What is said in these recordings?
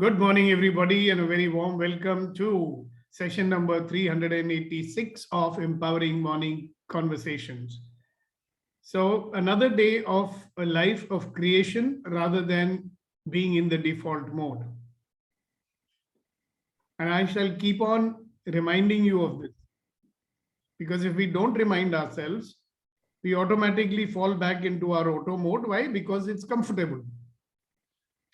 Good morning, everybody, and a very warm welcome to session number 386 of Empowering Morning Conversations. So, another day of a life of creation rather than being in the default mode. And I shall keep on reminding you of this because if we don't remind ourselves, we automatically fall back into our auto mode. Why? Because it's comfortable.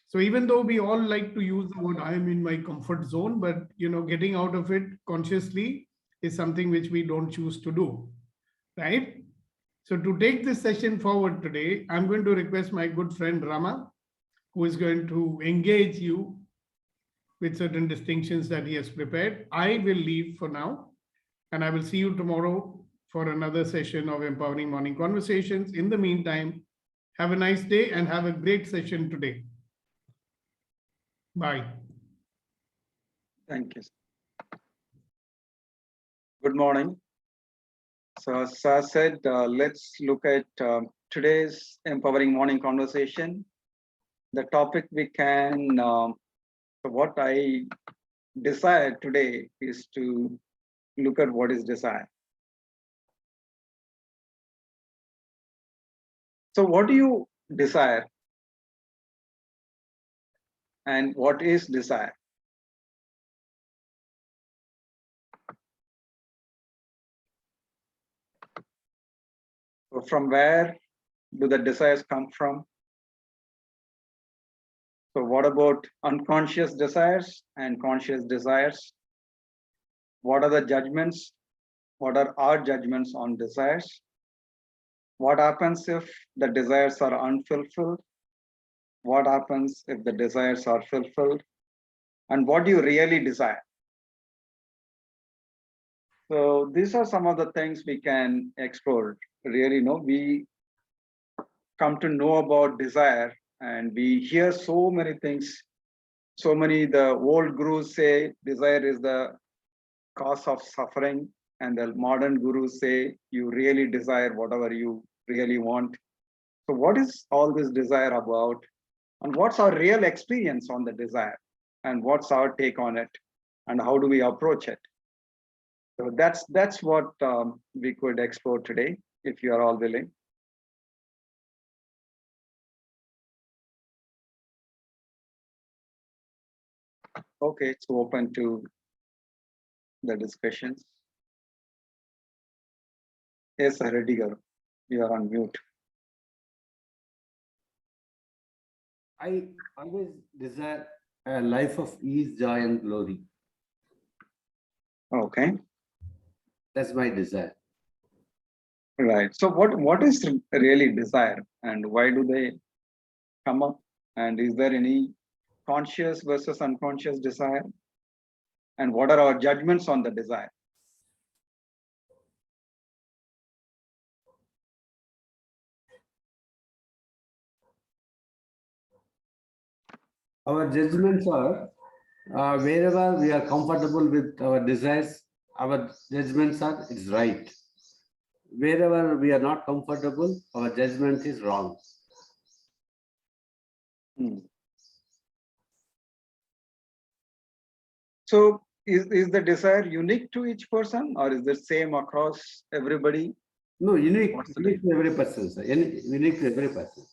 So even though we all like to use the word I am in my comfort zone, but getting out of it consciously is something which we don't choose to do, right? So to take this session forward today, I'm going to request my good friend Rama, who is going to engage you with certain distinctions that he has prepared. I will leave for now, and I will see you tomorrow for another session of Empowering Morning Conversations. In the meantime, have a nice day and have a great session today. Bye. Thank you. Good morning. So as I said, let's look at today's Empowering Morning Conversation. The topic we can, so what I desire today is to look at what is desire. So what do you desire? And what is desire? So from where do the desires come from? So what about unconscious desires and conscious desires? What are the judgments? What are our judgments on desires? What happens if the desires are unfulfilled? What happens if the desires are fulfilled? And what do you really desire? So these are some of the things we can explore. Really, we come to know about desire and we hear so many things. The old gurus say desire is the cause of suffering, and the modern gurus say you really desire whatever you really want. So what is all this desire about? And what's our real experience on the desire? And what's our take on it? And how do we approach it? So that's what we could explore today, if you are all willing. Okay, it's open to the discussions. Yes, Reddy Garu, you are on mute. I always desire a life of ease, joy, and glory. Okay. That's my desire. Right. So what is really desire, and why do they come up? And is there any conscious versus unconscious desire? And what are our judgments on the desire? Our judgments are wherever we are comfortable with our desires, our judgments are it's right. Wherever we are not comfortable, our judgment is wrong. So is the desire unique to each person, or is the same across everybody? No, unique to every person, sir. Unique to every person.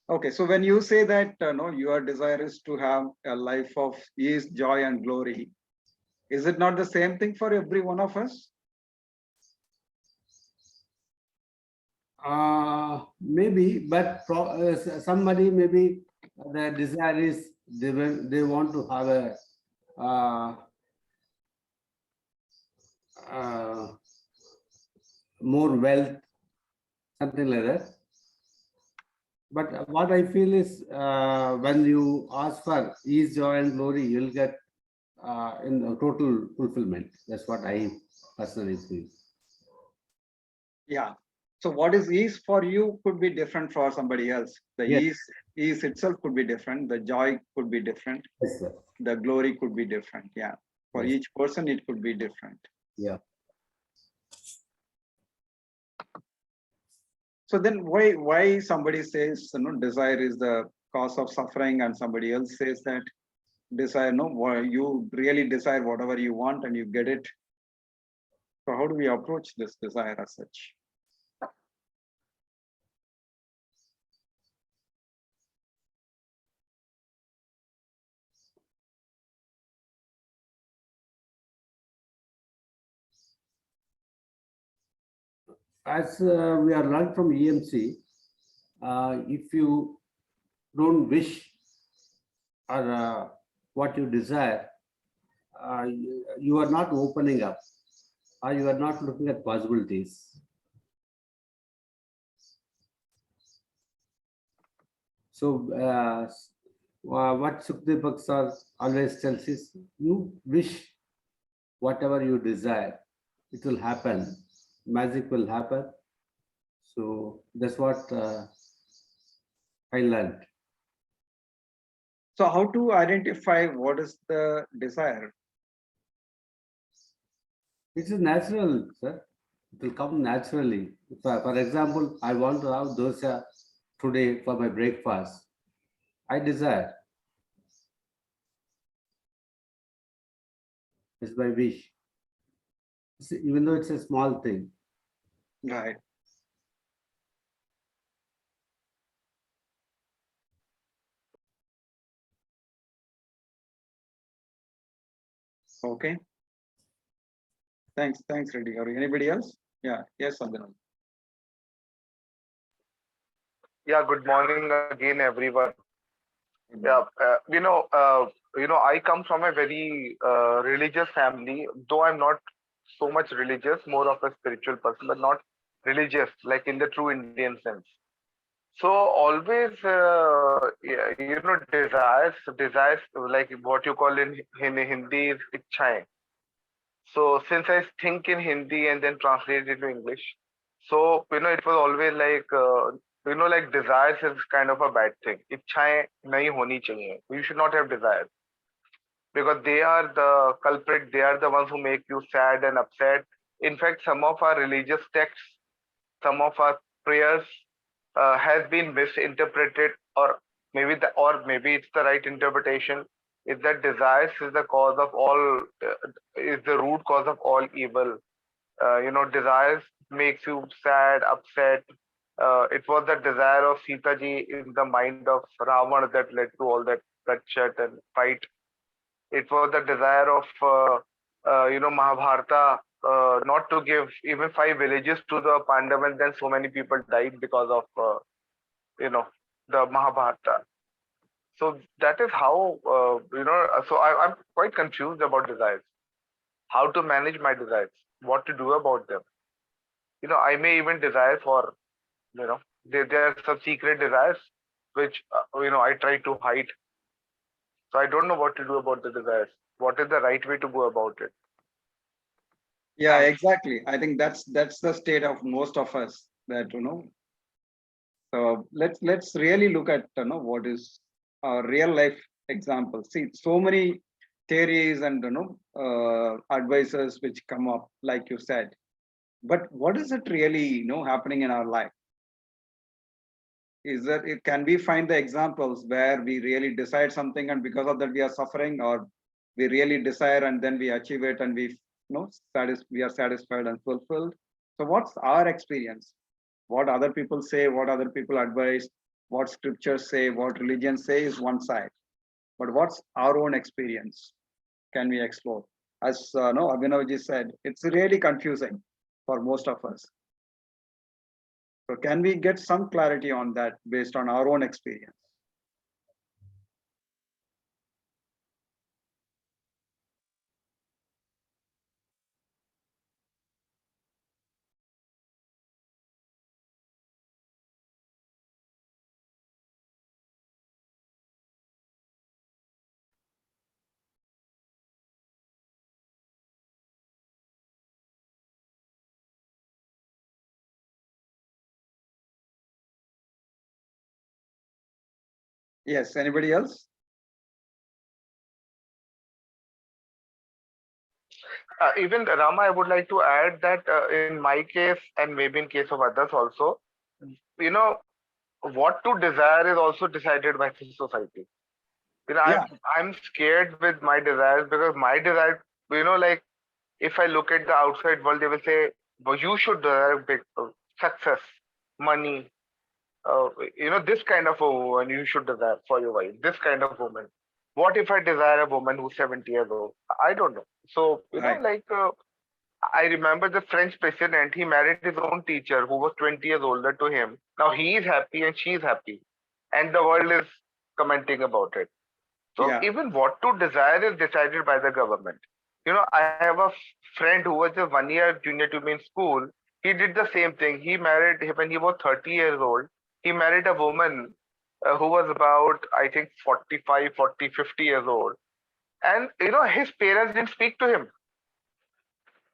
Okay, so when you say that no, your desire is to have a life of ease, joy, and glory, is it not the same thing for every one of us? Maybe, but somebody maybe the desire is they want to have a more wealth, something like that. But what I feel is when you ask for ease, joy, and glory, you'll get in the total fulfillment. That's what I personally feel. Yeah. So what is ease for you could be different for somebody else. The Yes. ease itself could be different. The joy could be different. Yes, sir. The glory could be different. Yeah. For Yes. each person, it could be different. Yeah. So then why somebody says desire is the cause of suffering and somebody else says that desire, no, you really desire whatever you want and you get it. So how do we approach this desire as such? As we are learned from EMC, if you don't wish or what you desire, you are not opening up, or you are not looking at possibilities. So, what Sukhdev sir always tells is, you wish whatever you desire, it will happen. Magic will happen. So that's what I learned. So how to identify what is the desire? It is natural, sir. It will come naturally. For example, I want to have dosa today for my breakfast. I desire. It's my wish. Even though it's a small thing. Right. Okay. Thanks, Reddy. Or anybody else? Yeah. Yes, Abhinav. Yeah, good morning again, everyone. Yeah, I come from a very religious family, though I'm not so much religious, more of a spiritual person, but not religious, like in the true Indian sense. So always, desires, like what you call in Hindi is ichhaएं. So since I think in Hindi and then translate it to English, so it was always like like desires is kind of a bad thing. इच्छाएं नहीं होनी चाहिए. You should not have desires because they are the culprit. They are the ones who make you sad and upset. In fact, some of our religious texts, some of our prayers has been misinterpreted, or maybe it's the right interpretation. Is that desires is the cause of all, is the root cause of all evil. Desires makes you sad, upset. It was the desire of Sita ji in the mind of Ravan that led to all that bloodshed and fight. It was the desire of Mahabharata, not to give even 5 villages to the Pandavas, and then so many people died because of the Mahabharata. So that is how So I'm quite confused about desires. How to manage my desires? What to do about them? I may even desire for there are some secret desires which I try to hide. So I don't know what to do about the desires. What is the right way to go about it? Yeah, Thanks. exactly. I think that's the state of most of us, that So let's really look at what is a real life example. See, so many theories and advices which come up, like you said. But what is it really happening in our life? Is that can we find the examples where we really decide something and because of that we are suffering, or we really desire and then we achieve it and we are satisfied and fulfilled? So what's our experience? What other people say, what other people advise, what scriptures say, what religion say is one side, but what's our own experience? Can we explore? As no Abhinavji said, it's really confusing for most of us. So can we get some clarity on that based on our own experience? Yes, anybody else? Even Rama, I would like to add that in my case and maybe in case of others also, you know, what to desire is also decided by the society. Yeah. I'm scared with my desires because my desire, like if I look at the outside world, they will say, well, you should desire big success, money, this kind of a woman you should desire for your wife, this kind of woman. What if I desire a woman who's 70 years old? I don't know. So, Right. I remember the French president, he married his own teacher who was 20 years older to him. Now he is happy and she is happy. And the world is commenting about it. So Yeah. even what to desire is decided by the government. I have a friend who was just 1 year junior to me in school. He did the same thing. He married when he was 30 years old. He married a woman who was about, I think, 45, 40, 50 years old. And, his parents didn't speak to him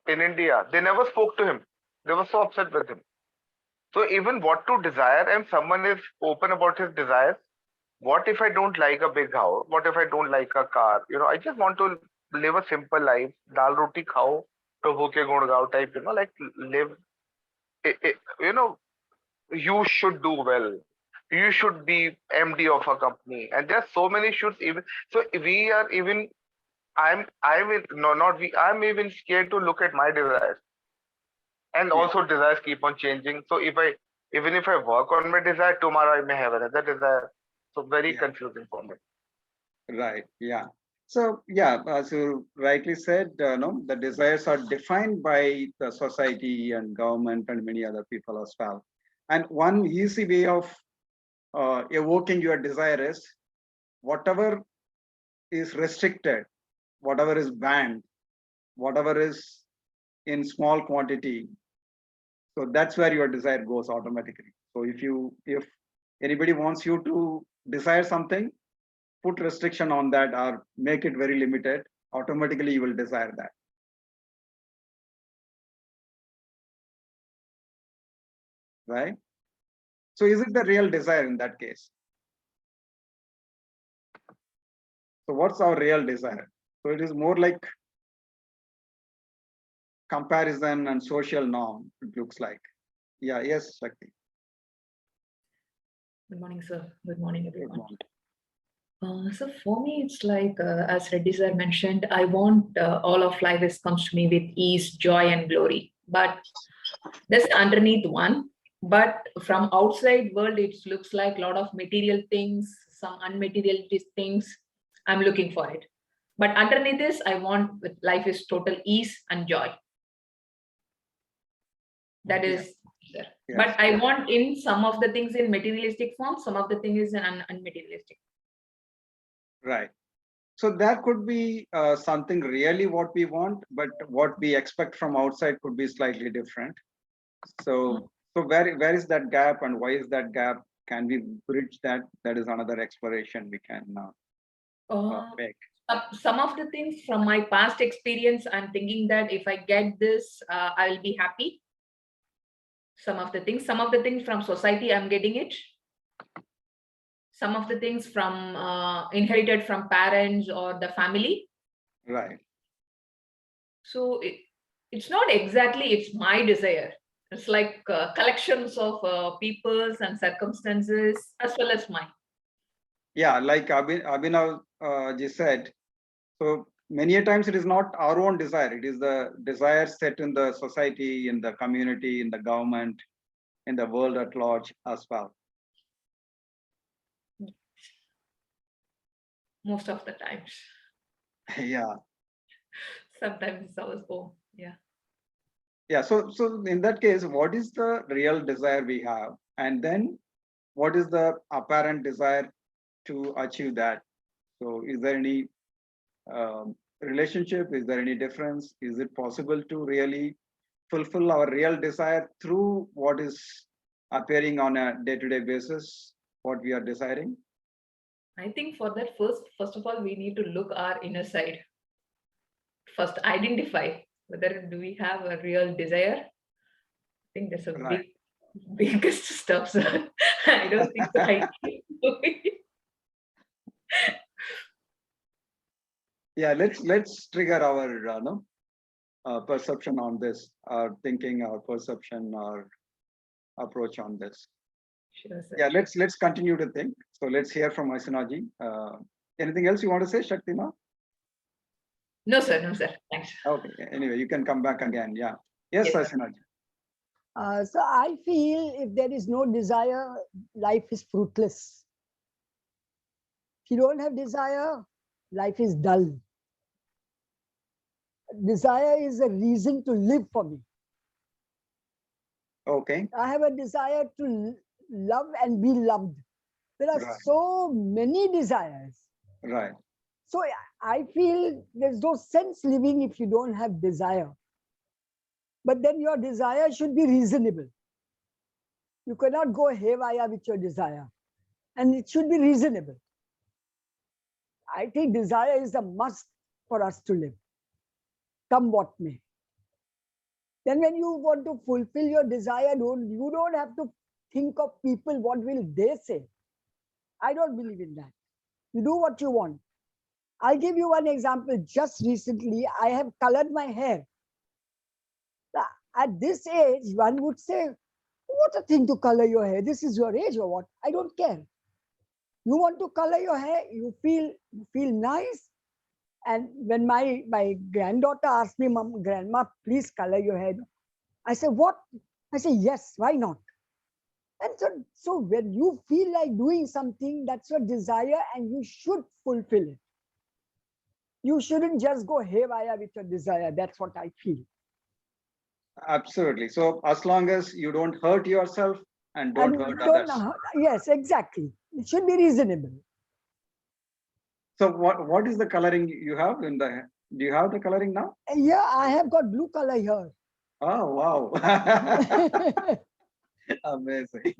in India. They never spoke to him. They were so upset with him. So even what to desire, and someone is open about his desires. What if I don't like a big house? What if I don't like a car? I just want to live a simple life. Dal roti khao, prabhu ke gun gao type, like live, you know, you should do well. You should be MD of a company. And there are so many shoots even. So we are even, no, not we, I'm even scared to look at my desires. And Yeah. also desires keep on changing. So even if I work on my desire, tomorrow I may have another desire. So very Yeah. confusing for me. Right. Yeah. So yeah, as you rightly said, no, the desires are defined by the society and government and many other people as well. And one easy way of evoking your desire is whatever is restricted, whatever is banned, whatever is in small quantity. So that's where your desire goes automatically. So if anybody wants you to desire something, put restriction on that or make it very limited, automatically you will desire that. Right? So is it the real desire in that case? So what's our real desire? So it is more like comparison and social norm, it looks like. Yeah, yes, Shakti. Good morning, sir. Good morning, Good everyone. morning. So for me, it's like, as Reddy sir mentioned, I want all of life is comes to me with ease, joy, and glory. But that's underneath one. But from outside world, it looks like a lot of material things, some unmaterialistic things. I'm looking for it. But underneath this, I want life is total ease and joy. That is there. Yes. But I want in some of the things in materialistic form, some of the things is in unmaterialistic. Right. So that could be something really what we want, but what we expect from outside could be slightly different. So where is that gap and why is that gap? Can we bridge that? That is another exploration we can make. Some of the things from my past experience, I'm thinking that if I get this, I'll be happy. Some of the things from society, I'm getting it. Some of the things from inherited from parents or the family. Right. So it's not exactly, it's my desire. It's like collections of peoples and circumstances as well as mine. Yeah, like Abhinav just said, so many a times it is not our own desire, it is the desire set in the society, in the community, in the government, in the world at large as well. Most of the times. Yeah. Sometimes it's always, oh, yeah. Yeah, so in that case, what is the real desire we have? And then what is the apparent desire to achieve that? So is there any relationship? Is there any difference? Is it possible to really fulfill our real desire through what is appearing on a day-to-day basis, what we are desiring? I think for that, first of all, we need to look our inner side. First, identify whether do we have a real desire. I think that's a Right. biggest stuff, sir. I don't think so. I can do it. Yeah, let's trigger our perception on this, our thinking, our perception, our approach on this. Sure, sir. Yeah, let's continue to think. So let's hear from Asinaji. Anything else you want to say, Shaktima? No, sir. No, sir. Thanks. Okay. Anyway, you can come back again. Yeah. Yes, Yes, Asinaji. So I feel if there is no desire, life is fruitless. If you don't have desire, life is dull. Desire is a reason to live for me. Okay. I have a desire to love and be loved. There are Right. so many desires. Right. So I feel there's no sense living if you don't have desire. But then your desire should be reasonable. You cannot go haywire with your desire. And it should be reasonable. I think desire is a must for us to live, come what may. Then when you want to fulfill your desire, you don't have to think of people, what will they say? I don't believe in that. You do what you want. I'll give you one example. Just recently, I have colored my hair. At this age, one would say, what a thing to color your hair. This is your age or what? I don't care. You want to color your hair, you feel nice. And when my granddaughter asked me, Mom, Grandma, please color your hair. I said, what? I said, yes, why not? And so when you feel like doing something, that's your desire and you should fulfill it. You shouldn't just go haywire with your desire. That's what I feel. Absolutely. So as long as you don't hurt yourself and don't hurt others. Yes, exactly. It should be reasonable. So what is the coloring you have in the hair? Do you have the coloring now? Yeah, I have got blue color here. Oh, wow. Amazing.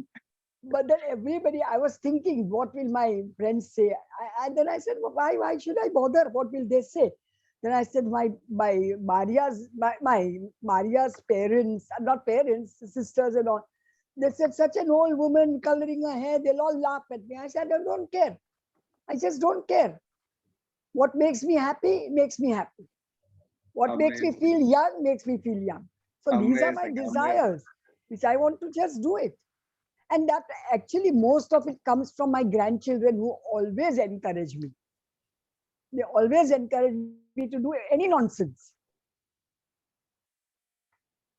But then everybody, I was thinking, what will my friends say? And then I said, well, why should I bother? What will they say? Then I said, my Maria's parents, not parents, sisters and all, they said, such an old woman coloring her hair, they'll all laugh at me. I said, I don't care. I just don't care. What makes me happy makes me happy. What makes me feel young makes me feel young. So these are my desires, which I want to just do it. And that actually most of it comes from my grandchildren who always encourage me. They always encourage me to do any nonsense.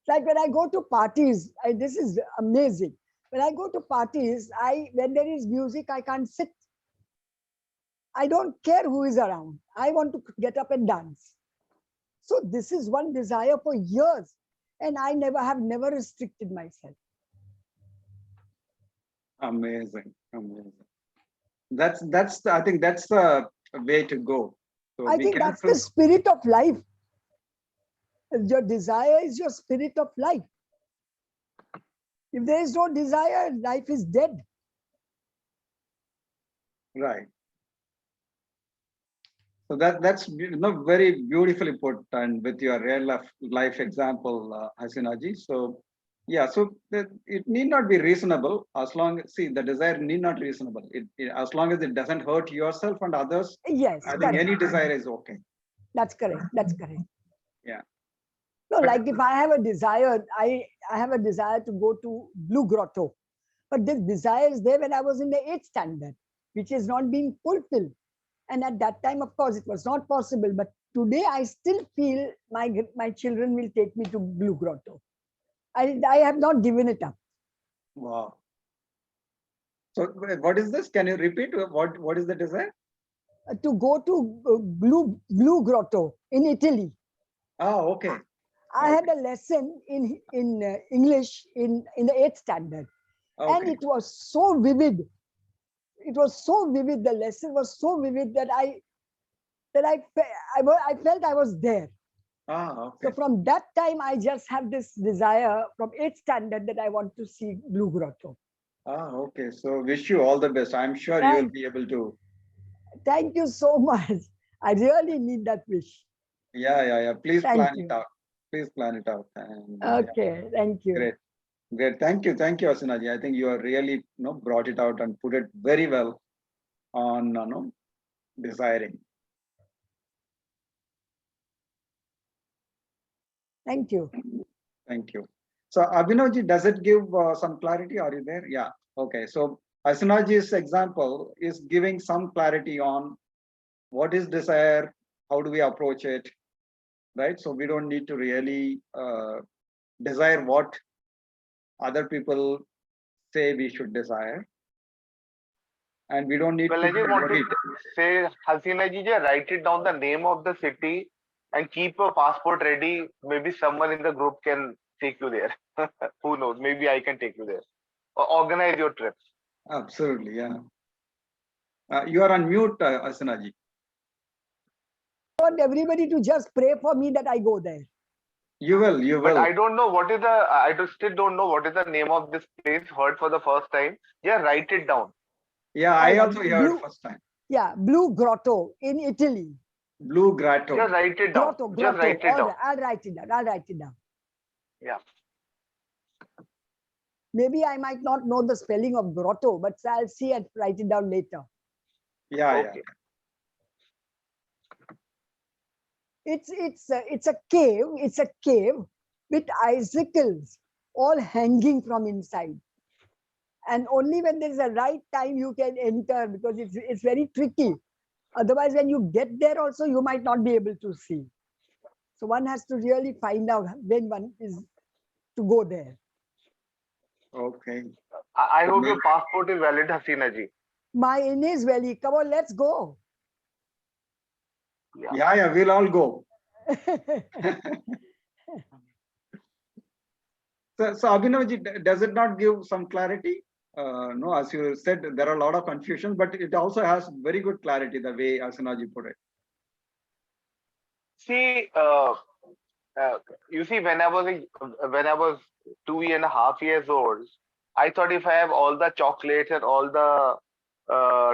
Like when I go to parties, this is amazing. When I go to parties, when there is music, I can't sit. I don't care who is around. I want to get up and dance. So this is one desire for years. And I have never restricted myself. Amazing. Amazing. I think that's the way to go. So I think that's the spirit of life. Your desire is your spirit of life. If there is no desire, life is dead. Right. So that's very beautifully put and with your real life example, Hasinaji. So yeah, so it need not be reasonable as long as the desire need not be reasonable. As long as it doesn't hurt yourself and others. Yes, I think any desire is okay. That's correct. That's correct. Yeah. No, like if I have a desire, I have a desire to go to Blue Grotto. But this desire is there when I was in the 8th standard, which is not being fulfilled. And at that time, of course, it was not possible. But today, I still feel my children will take me to Blue Grotto. I have not given it up. Wow. So what is this? Can you repeat? What is the desire? To go to Blue Grotto in Italy. Oh, okay. I had a lesson in English in the 8th standard. Okay. And it was so vivid. It was so vivid. The lesson was so vivid that I felt I was there. Okay. So from that time, I just have this desire from 8th standard that I want to see Blue Grotto. Okay. So wish you all the best. I'm sure you'll be able to. Thank you so much. I really need that wish. Yeah. Please Thank plan you. it out. Please plan it out. And, okay. Thank you. Great. Thank you, Asinaji. I think you are really brought it out and put it very well on desiring. Thank you. Thank you. So Abhinavji, does it give some clarity? Are you there? Yeah. Okay. So Asinaji's example is giving some clarity on what is desire, how do we approach it, right? So we don't need to really desire what other people say we should desire. And we don't need Well, to I be just want to worried. say, Hasina ji, just write it down the name of the city and keep a passport ready. Maybe someone in the group can take you there. Who knows? Maybe I can take you there. Or organize your trip. Absolutely, yeah. You are on mute, Asana ji. I want everybody to just pray for me that I go there. You will, you But will. I don't know what is the, still don't know what is the name of this place. Heard for the first time. Yeah, write it down. Yeah, I yeah, also heard Blue- first time. Yeah, Blue Grotto in Italy. Blue Grotto. Just write it down. Grotto, Just write it All down. right, I'll write it down. I'll write it down. Yeah. Maybe I might not know the spelling of grotto, but I'll see and write it down later. Yeah, Okay. It's a cave. It's a cave with icicles all hanging from inside. And only when there's a right time you can enter, because it's very tricky. Otherwise, when you get there also, you might not be able to see. So one has to really find out when one is to go there. Okay. I hope your passport is valid, Hasina ji. Mine is Valley. Come on, let's go. Yeah, we'll all go. So Abhinavji, does it not give some clarity? No, as you said, there are a lot of confusion, but it also has very good clarity the way Asanaji put it. See, you see, when I was 2.5 years old, I thought if I have all the chocolates and all the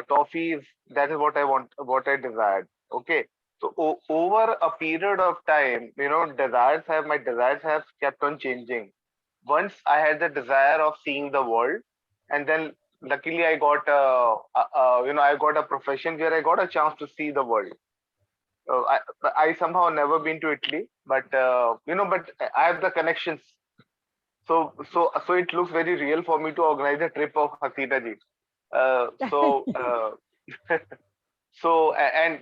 toffees, that is what I want, what I desired. Okay. So over a period of time, my desires have kept on changing. Once I had the desire of seeing the world, and then luckily I got I got a profession where I got a chance to see the world. I somehow never been to Italy, but but I have the connections. So it looks very real for me to organize a trip of Hasina ji. And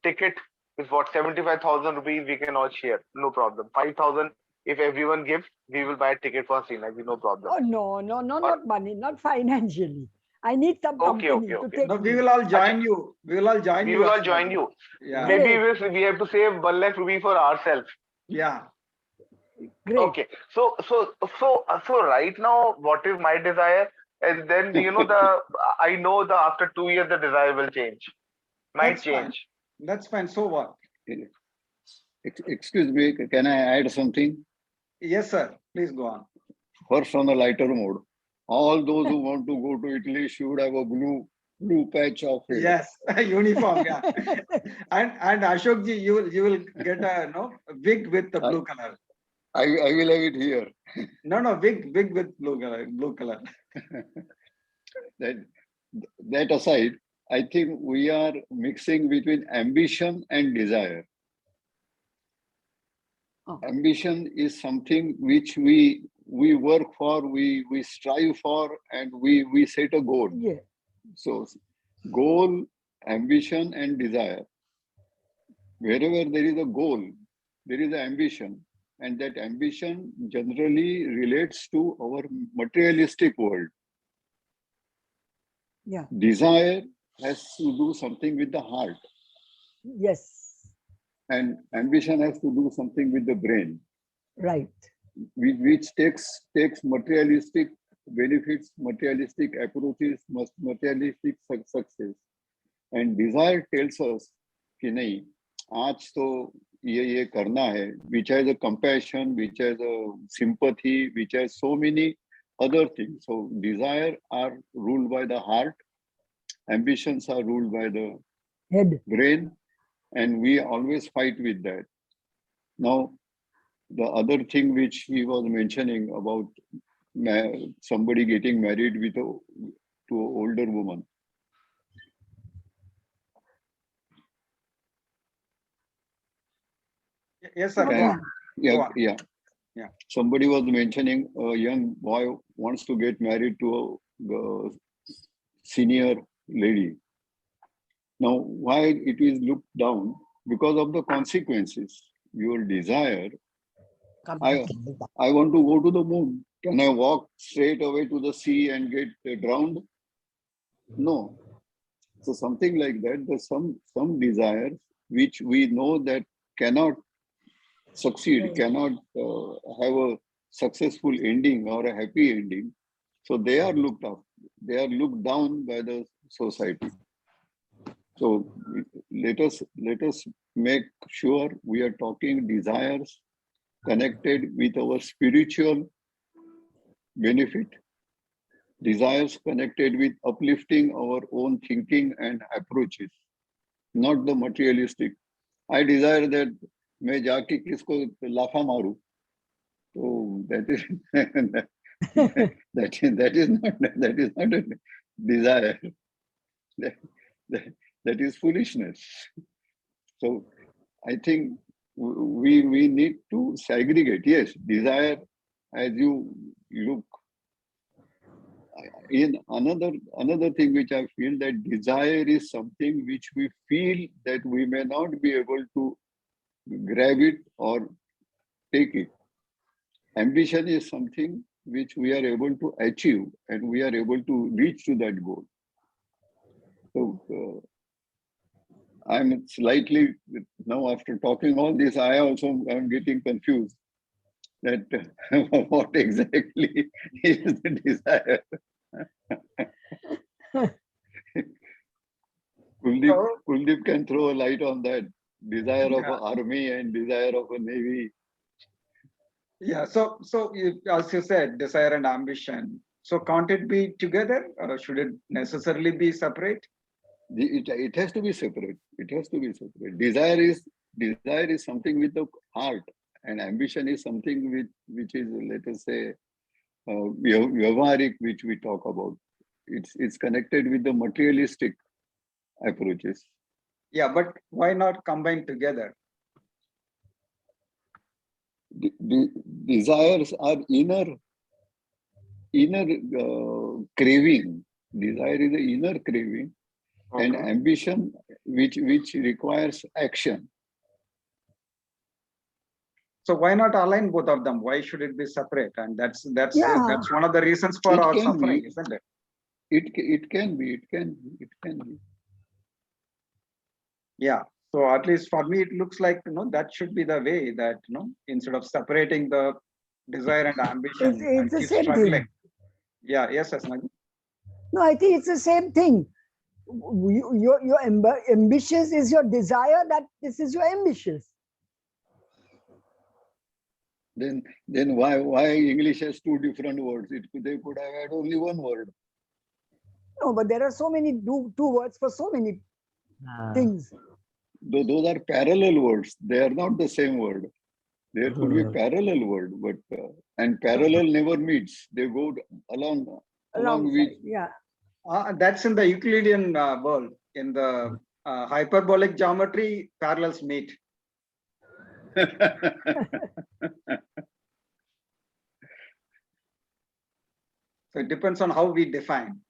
ticket is what, 75,000 rupees we can all share, no problem. 5,000 if everyone gives, we will buy a ticket for Hasina ji, no problem. Oh no, not money, not financially. I need some Okay, company okay. to take. No, we me. will all join you. We will all join We you. will all Asanaji. join you. Yeah. Maybe Great. we have to save 1 lakh rupees for ourselves. Yeah. Great. Okay, so right now, what is my desire? And then I know the after 2 years the desire will change, might That's fine. change. That's fine. So what? Excuse me, can I add something? Yes, sir. Please go on. First, on the lighter mode, all those who want to go to Italy should have a blue patch of it. Yes, uniform. Yeah. and Ashok ji, you will get a wig with the blue color. I will have it here. No, wig with blue color. That aside, I think we are mixing between ambition and desire. Oh. Ambition is something which we work for, we strive for, and we set a goal. Yeah. So goal, ambition, and desire. Wherever there is a goal, there is an ambition. And that ambition generally relates to our materialistic world. Yeah. Desire has to do something with the heart. Yes. And ambition has to do something with the brain. Right. Which takes materialistic benefits, materialistic approaches, materialistic success. And desire tells us कि नहीं, आज तो ये करना है, which has a compassion, which has a sympathy, which has so many other things. So desire are ruled by the heart, ambitions are ruled by the Head. brain, and we always fight with that. Now, the other thing which he was mentioning about somebody getting married to an older woman. Yes, sir. Okay. Yeah. Somebody was mentioning a young boy wants to get married to a senior lady. Now, why it is looked down? Because of the consequences. Your desire, I want to go to the moon. Can I walk straight away to the sea and get drowned? No. So something like that, there's some desires which we know that cannot succeed, cannot have a successful ending or a happy ending. So they are looked up, they are looked down by the society. So let us make sure we are talking desires connected with our spiritual benefit, desires connected with uplifting our own thinking and approaches, not the materialistic. I desire that मैं जाके किसको लाफा मारूं, so that is that is not a desire. That is foolishness. So I think we need to segregate. Yes, desire, as you look. In another thing which I feel, that desire is something which we feel that we may not be able to grab it or take it. Ambition is something which we are able to achieve and we are able to reach to that goal. So I'm slightly, now after talking all this, I also am getting confused that what exactly is the desire. Kuldeep can throw a light on that. Desire of an army and desire of a navy. Yeah, so as you said, desire and ambition. So can't it be together, or should it necessarily be separate? It has to be separate. It has to be separate. Desire is something with the heart, and ambition is something which is, let us say, vyavaharik, which we talk about. It's connected with the materialistic approaches. Yeah, but why not combine together? The desires are inner craving. Desire is an inner craving, and ambition which requires action. So why not align both of them? Why should it be separate? And that's Yeah. one of the reasons for It our can suffering, be. isn't it? It can be. Yeah. So at least for me, it looks like, that should be the way, that, instead of separating the desire and ambition, It's and the keep same struggling. thing. Yeah. Yes, Asnagi. No, I think it's the same thing. Your ambitious is your desire, that this is your ambitious. Then why English has two different words? They could have had only one word. No, but there are so many two words for so many things. Those are parallel words. They are not the same word. There could be parallel word, but and parallel never meets. They go along with. Yeah. That's in the Euclidean world. In the hyperbolic geometry, parallels meet. So it depends on how we define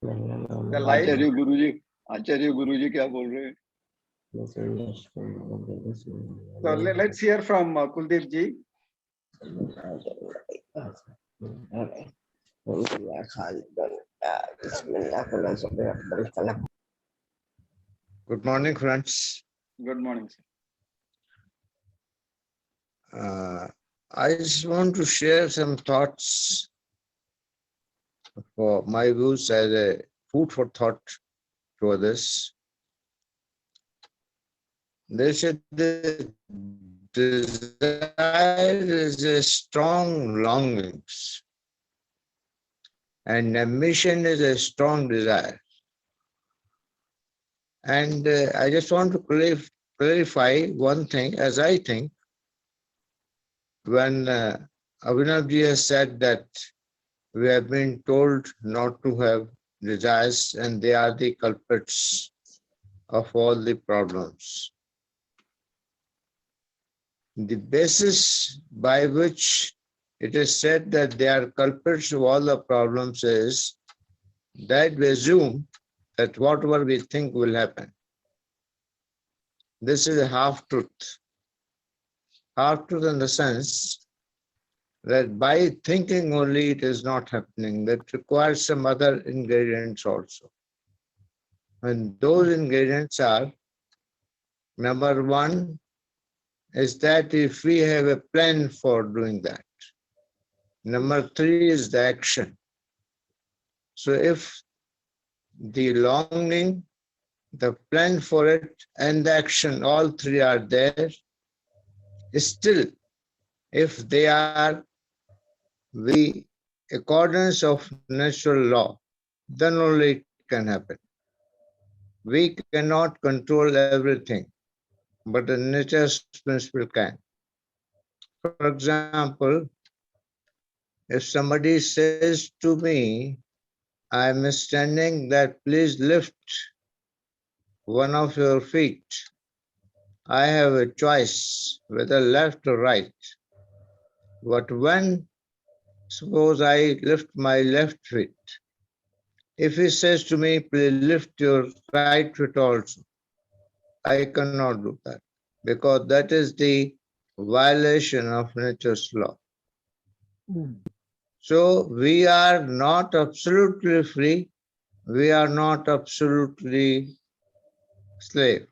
the life. आचार्य गुरुजी क्या बोल रहे हैं? So let's hear from Kuldeep ji. Good morning, friends. Good morning, sir. I just want to share some thoughts for my views as a food for thought to others. They said the desire is a strong longings, and ambition is a strong desire. And I just want to clarify one thing, as I think, when Abhinavji has said that we have been told not to have desires and they are the culprits of all the problems. The basis by which it is said that they are culprits of all the problems is that we assume that whatever we think will happen. This is a half-truth. Half-truth in the sense that by thinking only it is not happening. That requires some other ingredients also. And those ingredients are, number one, is that if we have a plan for doing that. Number three is the action. So if the longing, the plan for it, and the action, all three are there, still, if they are the accordance of natural law, then only it can happen. We cannot control everything, but the nature's principle can. For example, if somebody says to me, I am standing that please lift one of your feet, I have a choice whether left or right. But when, suppose I lift my left feet, if he says to me, please lift your right foot also, I cannot do that because that is the violation of nature's law. So we are not absolutely free. We are not absolutely slave.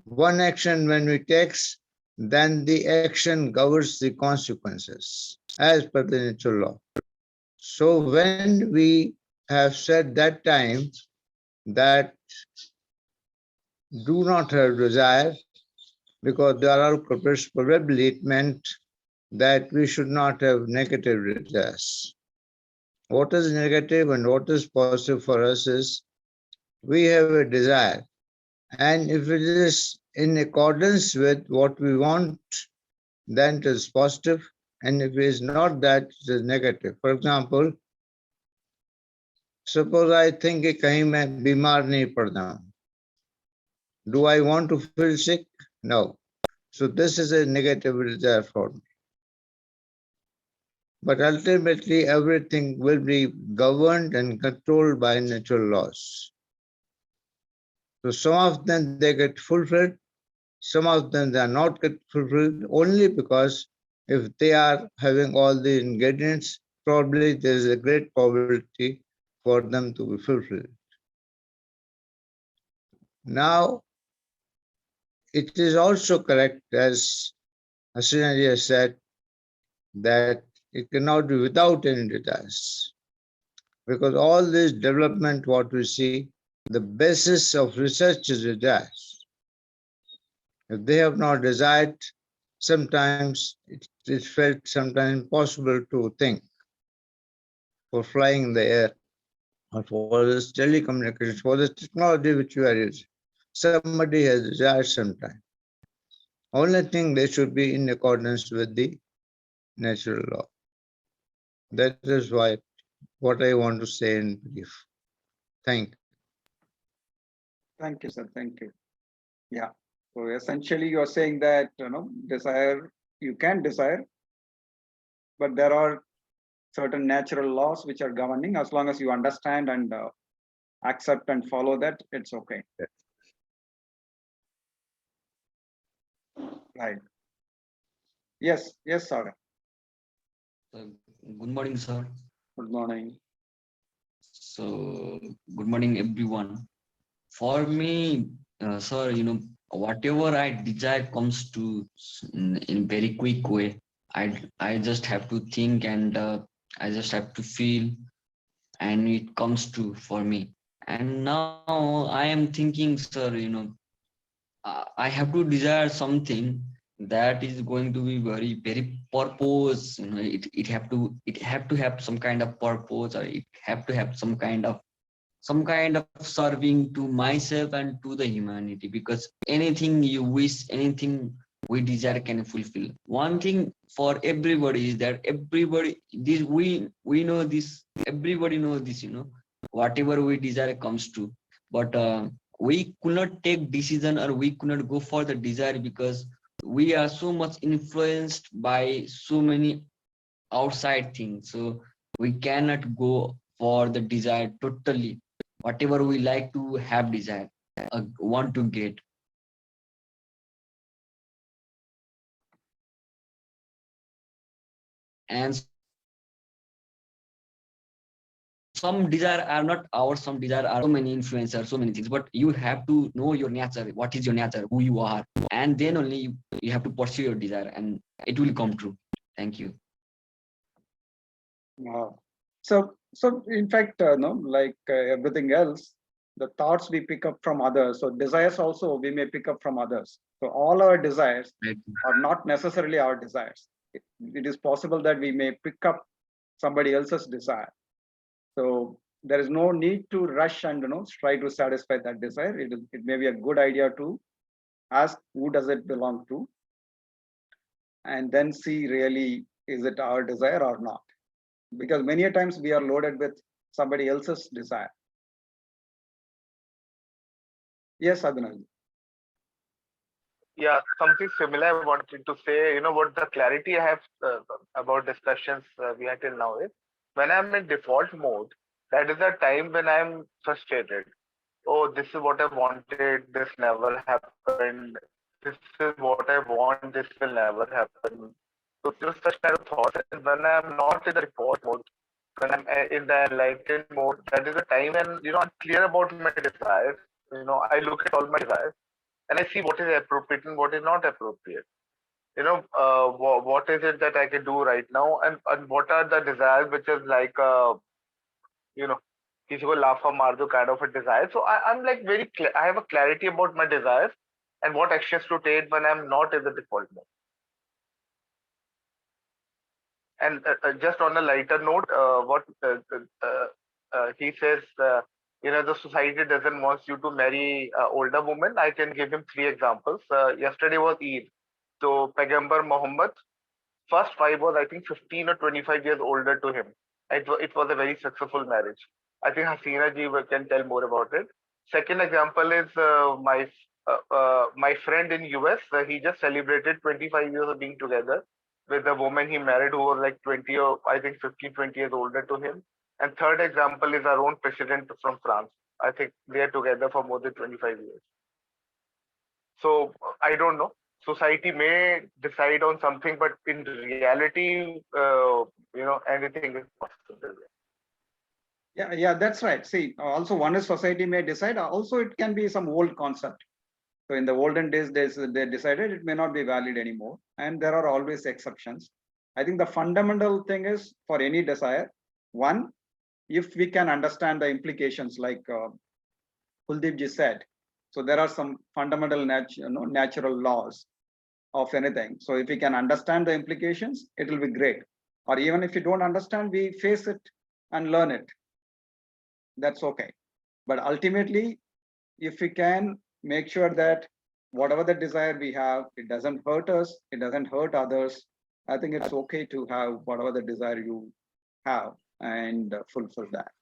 One action when we take, then the action governs the consequences as per the natural law. So when we have said that time that do not have desire, because there are culprits, probably it meant that we should not have negative desires. What is negative and what is positive for us is we have a desire, and if it is in accordance with what we want, then it is positive, and if it is not that, it is negative. For example, suppose I think कि कहीं मैं बीमार नहीं पड़ना. Do I want to feel sick? No. So this is a negative desire for me. But ultimately, everything will be governed and controlled by natural laws. So some of them they get fulfilled, some of them they are not get fulfilled only because if they are having all the ingredients, probably there is a great probability for them to be fulfilled. Now, it is also correct, as Hasinaji has said, that it cannot be without any desires. Because all this development, what we see, the basis of research is desires. If they have not desired, sometimes it is felt sometimes impossible to think for flying in the air or for this telecommunications, for this technology which we are using. Somebody has desired sometime. Only thing they should be in accordance with the natural law. That is why what I want to say in brief. Thank you. Thank you, sir. Thank you. Yeah. So essentially, you are saying that desire, you can desire, but there are certain natural laws which are governing. As long as you understand and accept and follow that, it's okay. Yes. Right. Yes. Yes, sir. Good morning, sir. Good morning. So, good morning, everyone. For me, sir, whatever I desire comes to in very quick way. I just have to think and I just have to feel, and it comes to for me. And now I am thinking, sir, I have to desire something that is going to be very purpose. It have to have some kind of purpose, or it have to have some kind of serving to myself and to the humanity, because anything you wish, anything we desire can fulfill. One thing for everybody is that everybody, this we know this, everybody knows this, whatever we desire comes true. But we could not take decision, or we could not go for the desire, because we are so much influenced by so many outside things. So we cannot go for the desire totally. Whatever we like to have desire, want to get. And some desire are not ours, some desire are so many influencers, so many things, but you have to know your nature, what is your nature, who you are, and then only you have to pursue your desire and it will come true. Thank you. Wow. So in fact, no, like everything else, the thoughts we pick up from others. So desires also we may pick up from others. So all our desires Right. are not necessarily our desires. It is possible that we may pick up somebody else's desire. So there is no need to rush and try to satisfy that desire. It may be a good idea to ask who does it belong to, and then see really is it our desire or not. Because many a times we are loaded with somebody else's desire. Yes, Abhinav. Yeah, something similar I wanted to say. What the clarity I have about discussions we had till now is when I'm in default mode, that is the time when I'm frustrated. Oh, this is what I wanted, this never happened. This is what I want, this will never happen. So just such kind of thoughts. And when I'm not in the default mode, when I'm in the enlightened mode, that is the time when I'm clear about my desires. I look at all my desires and I see what is appropriate and what is not appropriate. What is it that I can do right now, and what are the desires which is like किसी को लाफा मार दो kind of a desire. So I'm like I have a clarity about my desires and what actions to take when I'm not in the default mode. And just on a lighter note, what he says, the society doesn't want you to marry older women. I can give him 3 examples. Yesterday was Eid. So Paigambar Muhammad, first wife was I think 15 or 25 years older to him. It was a very successful marriage. I think Hasina ji can tell more about it. Second example is my friend in US. He just celebrated 25 years of being together with a woman he married who was like 20 or I think 15, 20 years older to him. And third example is our own president from France. I think they are together for more than 25 years. So I don't know. Society may decide on something, but in reality, anything is possible. Yeah, that's right. See, also one is society may decide. Also, it can be some old concept. So in the olden days, they decided it may not be valid anymore, and there are always exceptions. I think the fundamental thing is for any desire, one, if we can understand the implications, like Kuldeep ji said. So there are some fundamental natural laws of anything. So if we can understand the implications, it will be great. Or even if you don't understand, we face it and learn it. That's okay. But ultimately, if we can make sure that whatever the desire we have, it doesn't hurt us, it doesn't hurt others, I think it's okay to have whatever the desire you have and fulfill that.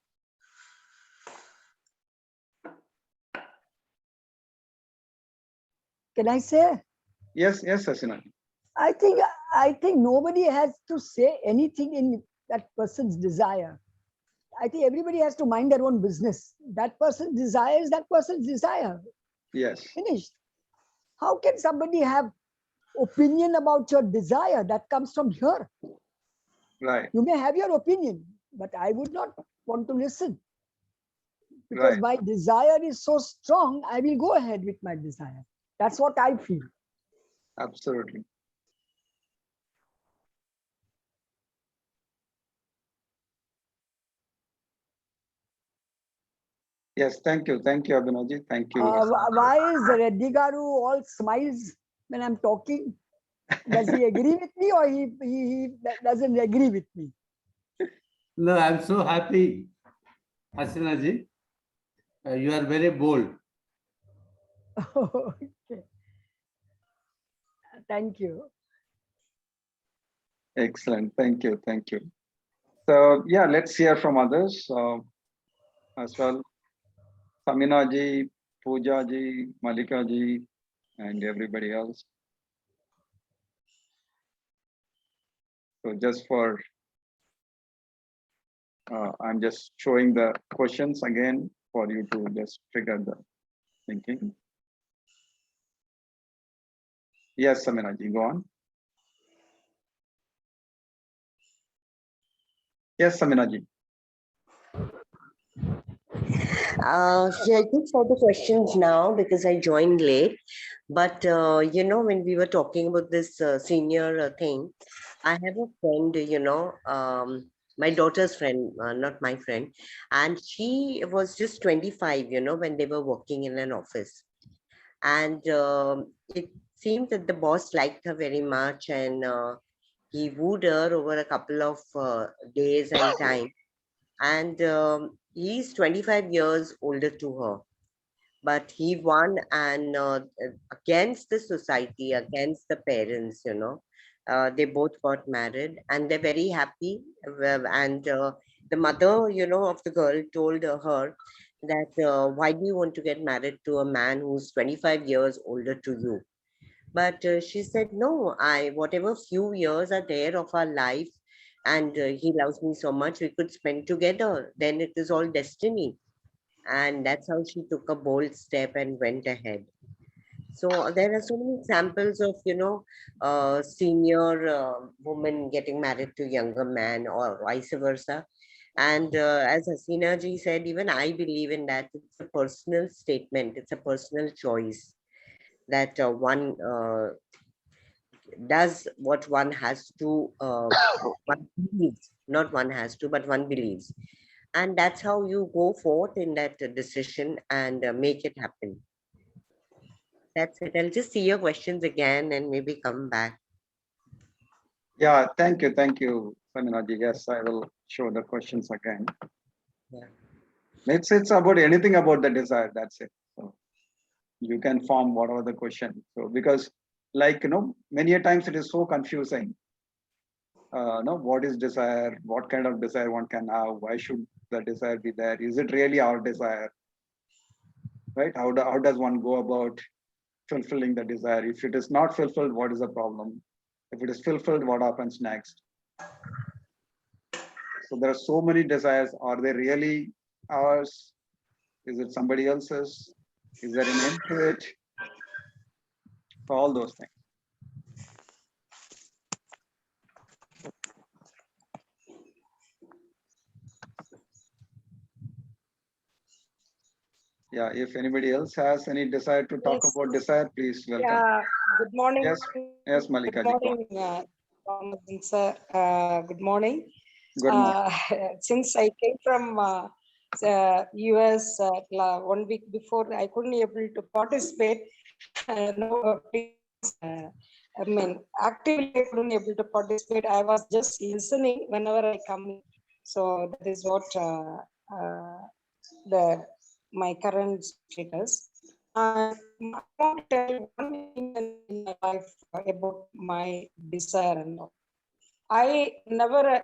Can I say? Yes, Sasina. I think nobody has to say anything in that person's desire. I think everybody has to mind their own business. That person's desire is that person's desire. Yes. Finished. How can somebody have opinion about your desire? That comes from here. Right. You may have your opinion, but I would not want to listen. Because my desire is so strong, I will go ahead with my desire. That's what I feel. Absolutely. Yes, thank you, Abhinavji. Thank you. Why is Reddy Garu all smiles when I'm talking? Does he agree with me or he doesn't agree with me? No, I'm so happy, Hasina ji. You are very bold. Okay. Thank you. Excellent. Thank you. So yeah, let's hear from others as well. Samina ji, Pooja ji, Malika ji, and everybody else. So just for I'm just showing the questions again for you to just trigger the thinking. Yes, Saminaji, go on. Yes, Saminaji. Yeah, I just saw the questions now because I joined late. But when we were talking about this senior thing, I have a friend, my daughter's friend, not my friend, and she was just 25, when they were working in an office. And it seemed that the boss liked her very much, and he wooed her over a couple of days and time. And he's 25 years older to her, but he won, and against the society, against the parents, they both got married and they're very happy. And the mother, of the girl told her that why do you want to get married to a man who's 25 years older to you? But she said, no, whatever few years are there of our life, and he loves me so much, we could spend together, then it is all destiny. And that's how she took a bold step and went ahead. So there are so many examples of, senior women getting married to younger man or vice versa. And as Hasina ji said, even I believe in that. It's a personal statement. It's a personal choice that one does what one has to, one believes, not one has to, but one believes. And that's how you go forth in that decision and make it happen. That's it. I'll just see your questions again and maybe come back. Yeah, thank you, Saminaji. Yes, I will show the questions again. Yeah. It's about anything about the desire. That's it. So you can form whatever the question. So because, like many a times it is so confusing. What is desire? What kind of desire one can have? Why should the desire be there? Is it really our desire? Right? How does one go about fulfilling the desire? If it is not fulfilled, what is the problem? If it is fulfilled, what happens next? So there are so many desires. Are they really ours? Is it somebody else's? Is there an end to it? All those things. Yeah, if anybody else has any desire to talk Yes. about desire, please welcome. Yeah, good morning. Yes, Malika. Good morning, Thomas sir. Good morning. Good morning. Since I came from US 1 week before, I couldn't able to participate. No, please, actively I couldn't able to participate. I was just listening whenever I come in. So that is what my current status. I want to tell one thing in my life about my desire and all. I never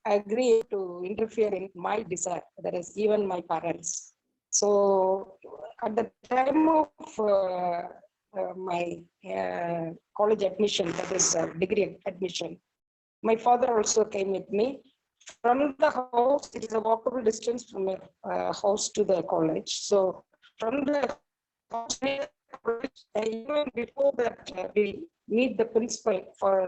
agree to interfere in my desire, that is even my parents. So at the time of my college admission, that is degree admission, my father also came with me. From the house, it is a walkable distance from my house to the college. So from the house, even before that, we meet the principal for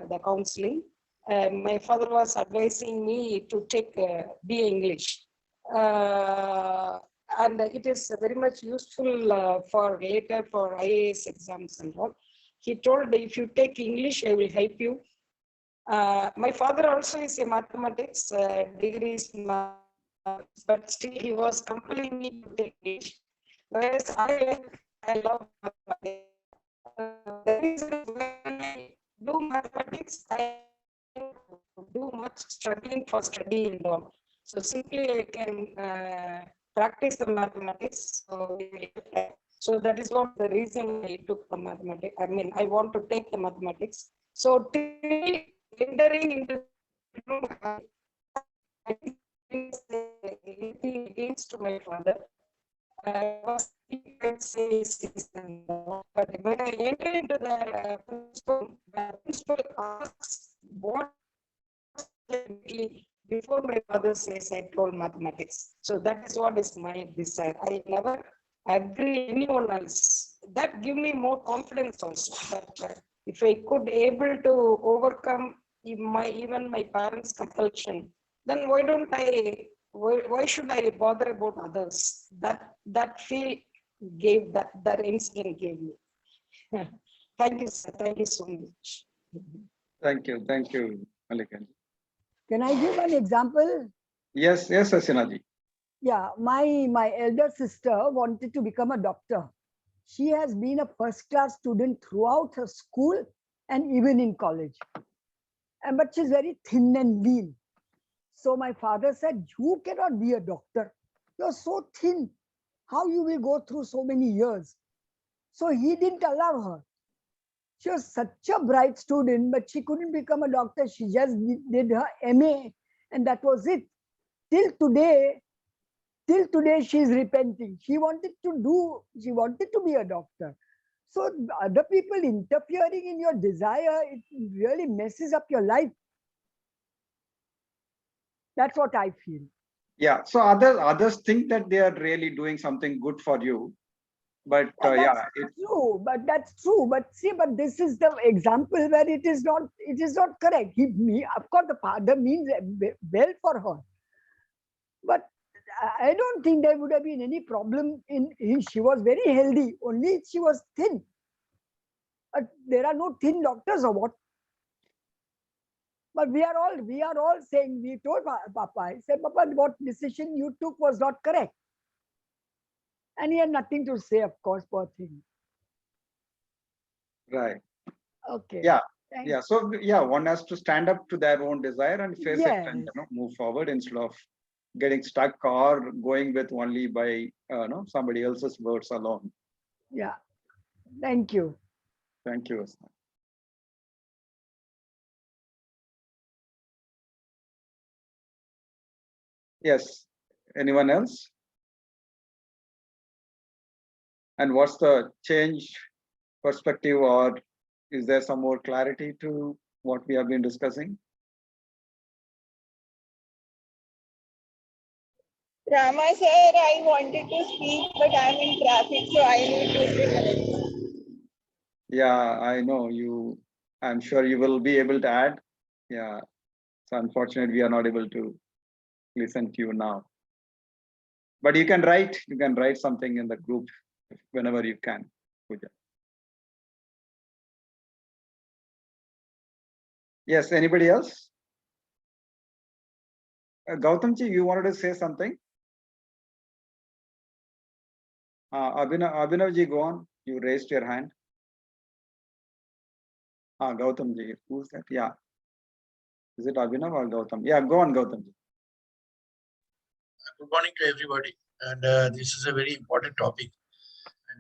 the counseling. My father was advising me to take BA English. And it is very much useful for later for IAS exams and all. He told, if you take English, I will help you. My father also is a mathematics degree, but still he was compelling me to take English. Whereas I love mathematics. The reason is when I do mathematics, I do much struggling for studying them. So simply I can practice the mathematics. So that is what the reason I took the mathematics. I mean, I want to take the mathematics. So till entering into against my father. I was but when I entered into the principal asks what before my father says I told mathematics. So that is what is my desire. I never agree anyone else. That give me more confidence also. That if I could able to overcome even my parents' compulsion, then why don't I? Why should I bother about others? That feel gave that incident gave me. Thank you, sir. Thank you so much. Thank you, Malikan. Can I give an example? Yes, Asinaji. Yeah, my elder sister wanted to become a doctor. She has been a first-class student throughout her school and even in college. But she's very thin and lean. So my father said, you cannot be a doctor. You're so thin. How you will go through so many years? So he didn't allow her. She was such a bright student, but she couldn't become a doctor. She just did her MA, and that was it. Till today, she's repenting. She wanted to be a doctor. So other people interfering in your desire, it really messes up your life. That's what I feel. Yeah. So others think that they are really doing something good for you, but That's true. That's true. But see, but this is the example where it is not correct. Of course, the father means well for her, but I don't think there would have been any problem she was very healthy, only she was thin. But there are no thin doctors or what? But we are all saying, we told Papa, I said, Papa, what decision you took was not correct. And he had nothing to say, of course, poor thing. right. Okay. Yeah. Thanks. Yeah. So yeah, one has to stand up to their own desire and face it and Yes. move forward instead of getting stuck or going with only by somebody else's words alone. Yeah. Thank you. Thank you, Asna. Yes. Anyone else? And what's the change perspective, or is there some more clarity to what we have been discussing? Rama sir, I wanted to speak, but I'm in traffic, so I need 2-3 minutes. Yeah, I know you. I'm sure you will be able to add. Yeah. So unfortunately, we are not able to listen to you now. But you can write something in the group whenever you can. Pooja. Yes, anybody else? Gautamji, you wanted to say something? Abhinavji, go on. You raised your hand. Gautamji, who's that? Yeah. Is it Abhinav or Gautam? Yeah, go on, Gautamji. Good morning to everybody. And this is a very important topic.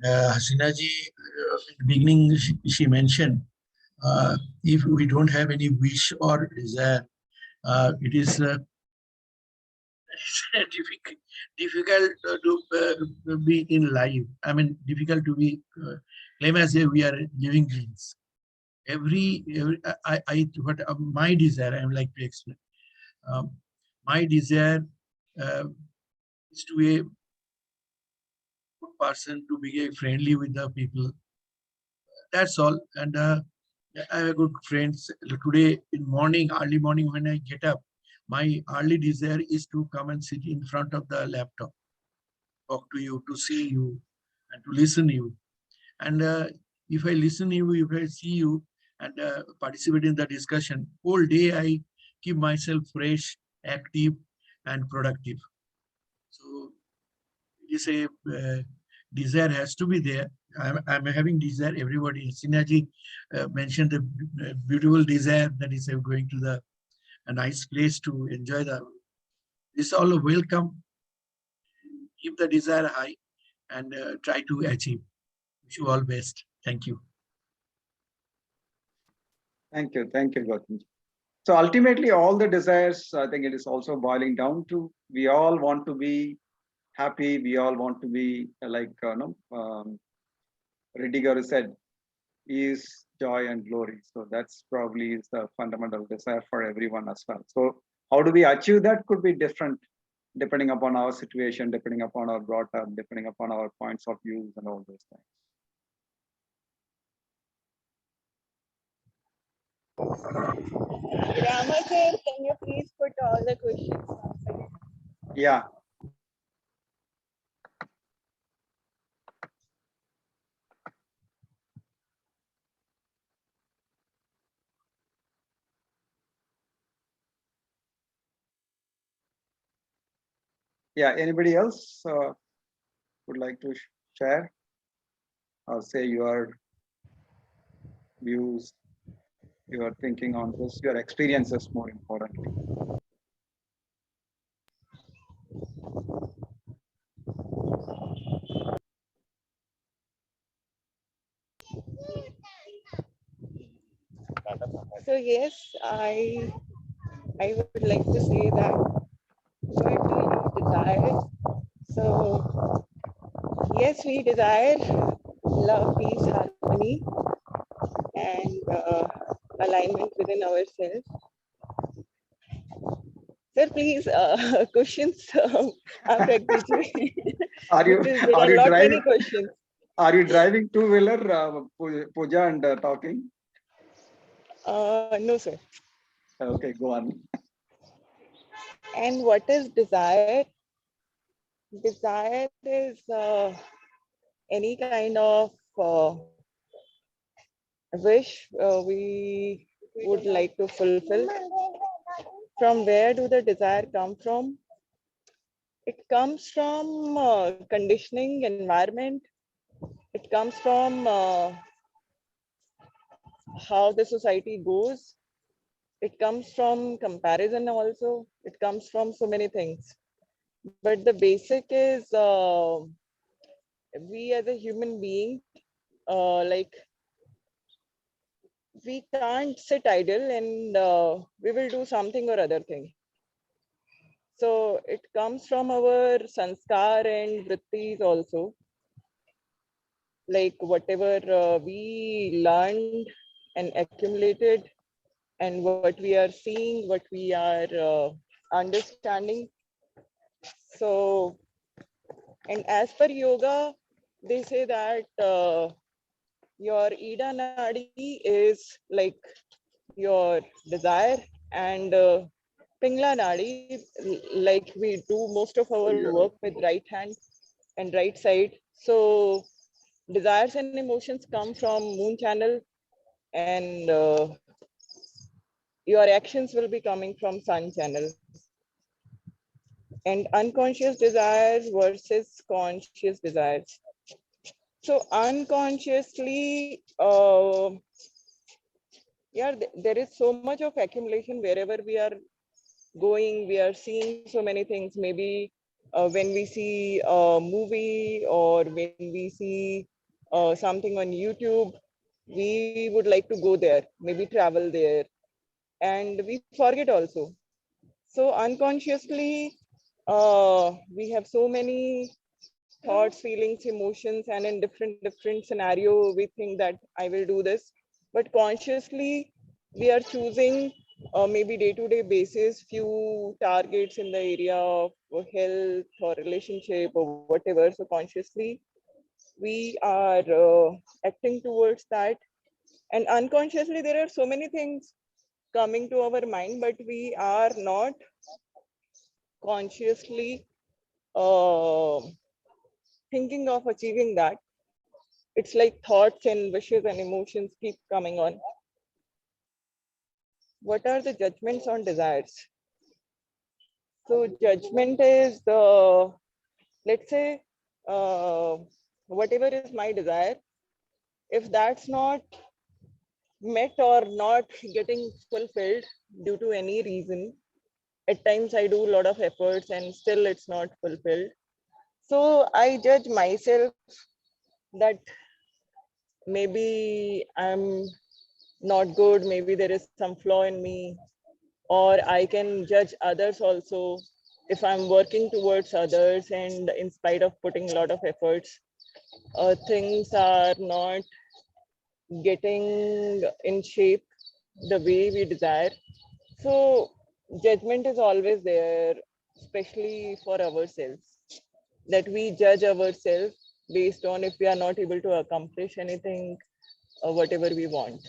And Hasina ji, in the beginning, she mentioned if we don't have any wish or desire, it is difficult to be in life. I mean, difficult to be claim as if we are living beings. What my desire, I would like to explain. My desire is to be a good person, to be friendly with the people. That's all. And I have a good friends. Today in morning, early morning when I get up, my early desire is to come and sit in front of the laptop, talk to you, to see you, and to listen to you. And if I listen to you, if I see you and participate in the discussion, whole day I keep myself fresh, active, and productive. So it is a desire has to be there. I'm having desire. Everybody, Sinaji mentioned the beautiful desire that is going to a nice place to enjoy the. This all welcome. Keep the desire high and try to achieve. Wish you all best. Thank you. Thank you, Gautam. So ultimately, all the desires, I think it is also boiling down to we all want to be happy. We all want to be like Reddy Garu said, is joy and glory. So that's probably is the fundamental desire for everyone as well. So How do we achieve that could be different depending upon our situation, depending upon our brought up, depending upon our points of views and all those things. Rama sir, can you please put all the questions once again? Yeah. Yeah, anybody else would like to share or say your views, your thinking on this, your experiences more importantly? So yes, I would like to say that what do you desire? So yes, we desire love, peace, harmony, and alignment within ourselves. Sir, please, questions after actually, Are you because there are are you not driving? many questions. Are you driving two-wheeler, Pooja, and talking? No, sir. Okay, go on. And what is desire? Desire is any kind of wish we would like to fulfill. From where do the desire come from? It comes from conditioning, environment. It comes from how the society goes. It comes from comparison also. It comes from so many things. But the basic is we as a human being, like we can't sit idle and we will do something or other thing. So it comes from our sanskar and vrittis also. Like whatever we learned and accumulated and what we are seeing, what we are understanding. So, and as per yoga, they say that your Ida Nadi is like your desire, and Pingla Nadi, like we do most of our work with right hand and right side. So desires and emotions come from moon channel, and your actions will be coming from sun channel. And unconscious desires versus conscious desires. So unconsciously, yeah, there is so much of accumulation wherever we are going. We are seeing so many things. Maybe when we see a movie or when we see something on YouTube, we would like to go there, maybe travel there, and we forget also. So unconsciously, we have so many thoughts, feelings, emotions, and in different scenario, we think that I will do this. But consciously, we are choosing maybe day-to-day basis few targets in the area of health or relationship or whatever. So consciously, we are acting towards that, and unconsciously, there are so many things coming to our mind, but we are not consciously thinking of achieving that. It's like thoughts and wishes and emotions keep coming on. What are the judgments on desires? So judgment is the, let's say, whatever is my desire, if that's not met or not getting fulfilled due to any reason, at times I do a lot of efforts and still it's not fulfilled. So I judge myself that maybe I'm not good, maybe there is some flaw in me, or I can judge others also if I'm working towards others and in spite of putting a lot of efforts, things are not getting in shape the way we desire. So judgment is always there, especially for ourselves, that we judge ourselves based on if we are not able to accomplish anything or whatever we want.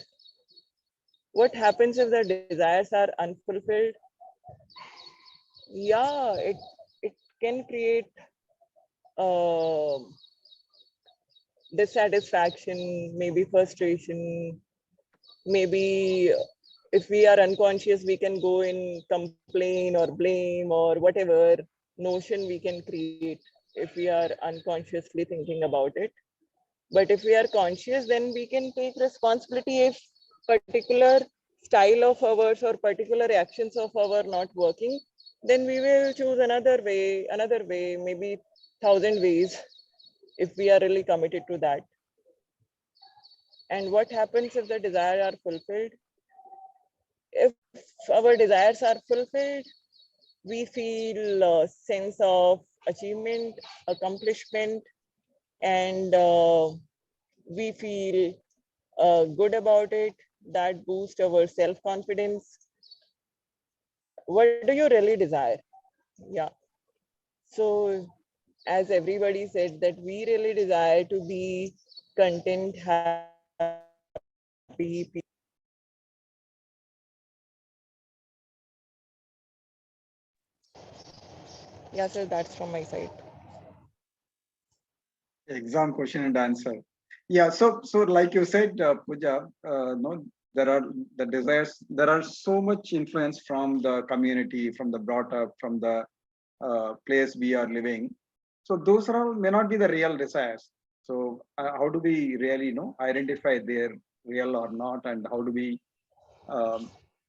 What happens if the desires are unfulfilled? Yeah, it can create uh, dissatisfaction, maybe frustration, maybe if we are unconscious, we can go and complain or blame or whatever notion we can create if we are unconsciously thinking about it. But if we are conscious, then we can take responsibility if particular style of ours or particular actions of our not working, then we will choose another way, maybe 1,000 ways if we are really committed to that. And what happens if the desires are fulfilled? If our desires are fulfilled, we feel a sense of achievement, accomplishment, and we feel good about it. That boosts our self-confidence. What do you really desire? Yeah. So as everybody said, that we really desire to be content, happy. Yeah, so that's from my side. Exam question and answer. Yeah, so like you said, Pooja, no, there are the desires. There are so much influence from the community, from the brought up, from the place we are living. So those are may not be the real desires. So how do we really identify they're real or not, and how do we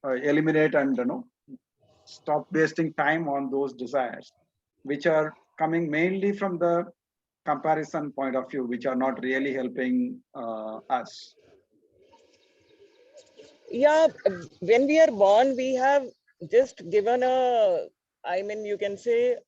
eliminate and stop wasting time on those desires, which are coming mainly from the comparison point of view, which are not really helping us. Yeah, when we are born, we have just given a, I mean, you can say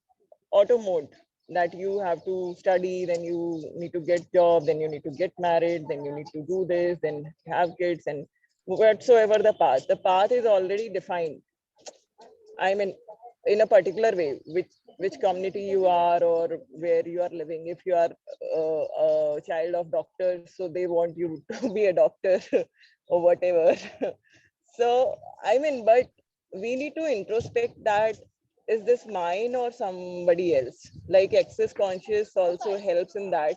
auto mode, that you have to study, then you need to get job, then you need to get married, then you need to do this, then have kids, and whatsoever the path. The path is already defined. I mean, in a particular way, which community you are or where you are living. If you are a child of doctors, so they want you to be a doctor or whatever. So I mean, but we need to introspect that, is this mine or somebody else? Like access conscious also helps in that.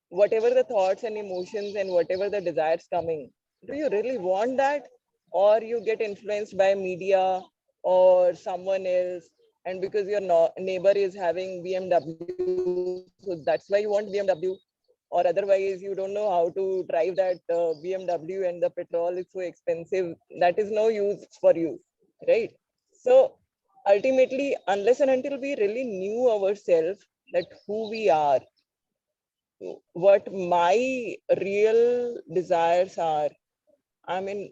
Whatever the thoughts and emotions and whatever the desires coming, do you really want that, or you get influenced by media or someone else, and because your neighbor is having BMW, so that's why you want BMW, or otherwise you don't know how to drive that BMW and the petrol is so expensive, that is no use for you, right? So ultimately, unless and until we really knew ourselves, that who we are, what my real desires are, I mean,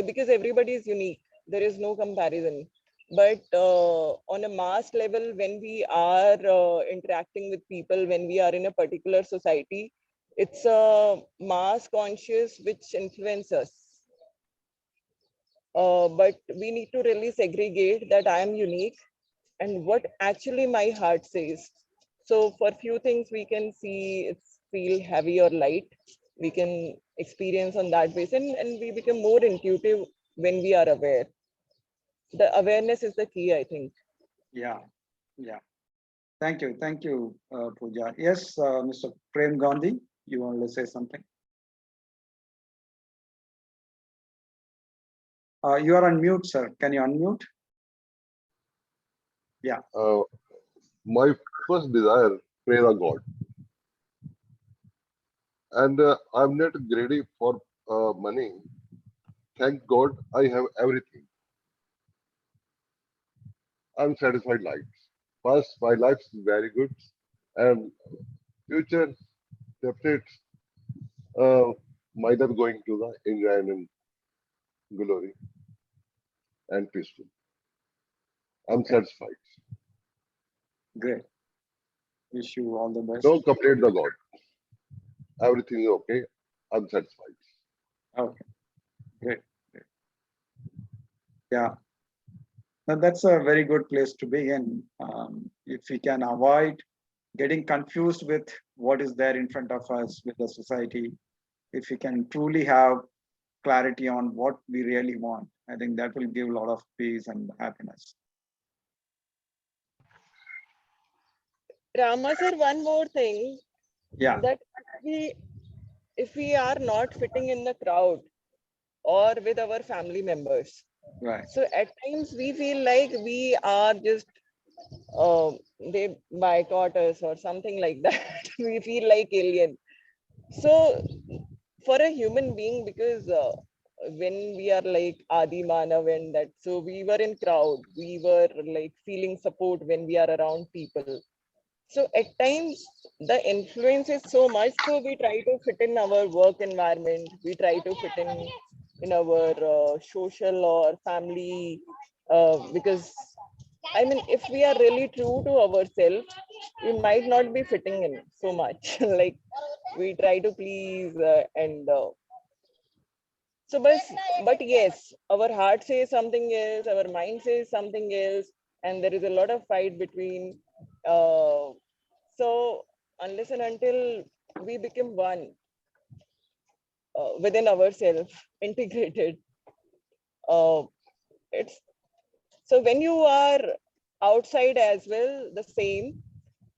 because everybody is unique, there is no comparison. But on a mass level, when we are interacting with people, when we are in a particular society, it's a mass conscious which influence us. But we need to really segregate that I am unique and what actually my heart says. So for few things we can see it's feel heavy or light. We can experience on that basis, and we become more intuitive when we are aware. The awareness is the key, I think. Yeah, yeah. Thank you, Pooja. Yes, Mr. Prem Gandhi, you want to say something? You are on mute, sir. Can you unmute? Yeah. My first desire, pray the God. And I'm not greedy for money. Thank God I have everything. I'm satisfied life. First, my life is very good. And future, definite, might have going to the enjoyment, glory, and peaceful. I'm satisfied. Great. Wish you all the best. Don't complain the God. Everything is okay. I'm satisfied. Okay. Great. Great. Yeah. Now, that's a very good place to begin. If we can avoid getting confused with what is there in front of us with the society, if we can truly have clarity on what we really want, I think that will give a lot of peace and happiness. Rama sir, one more thing, Yeah, that if we are not fitting in the crowd or with our family members, right. so at times we feel like we are just they boycott us or something like that. We feel like alien. So for a human being, because when we are like Adi Manav and that, so we were in crowd, we were like feeling support when we are around people. So at times the influence is so much, so we try to fit in our work environment, we try to fit in our social or family, because I mean, if we are really true to ourselves, we might not be fitting in so much. Like we try to please and so, but yes, our heart says something else, our mind says something else, and there is a lot of fight between. So unless and until we become one within ourselves, integrated, uh, it's so when you are outside as well, the same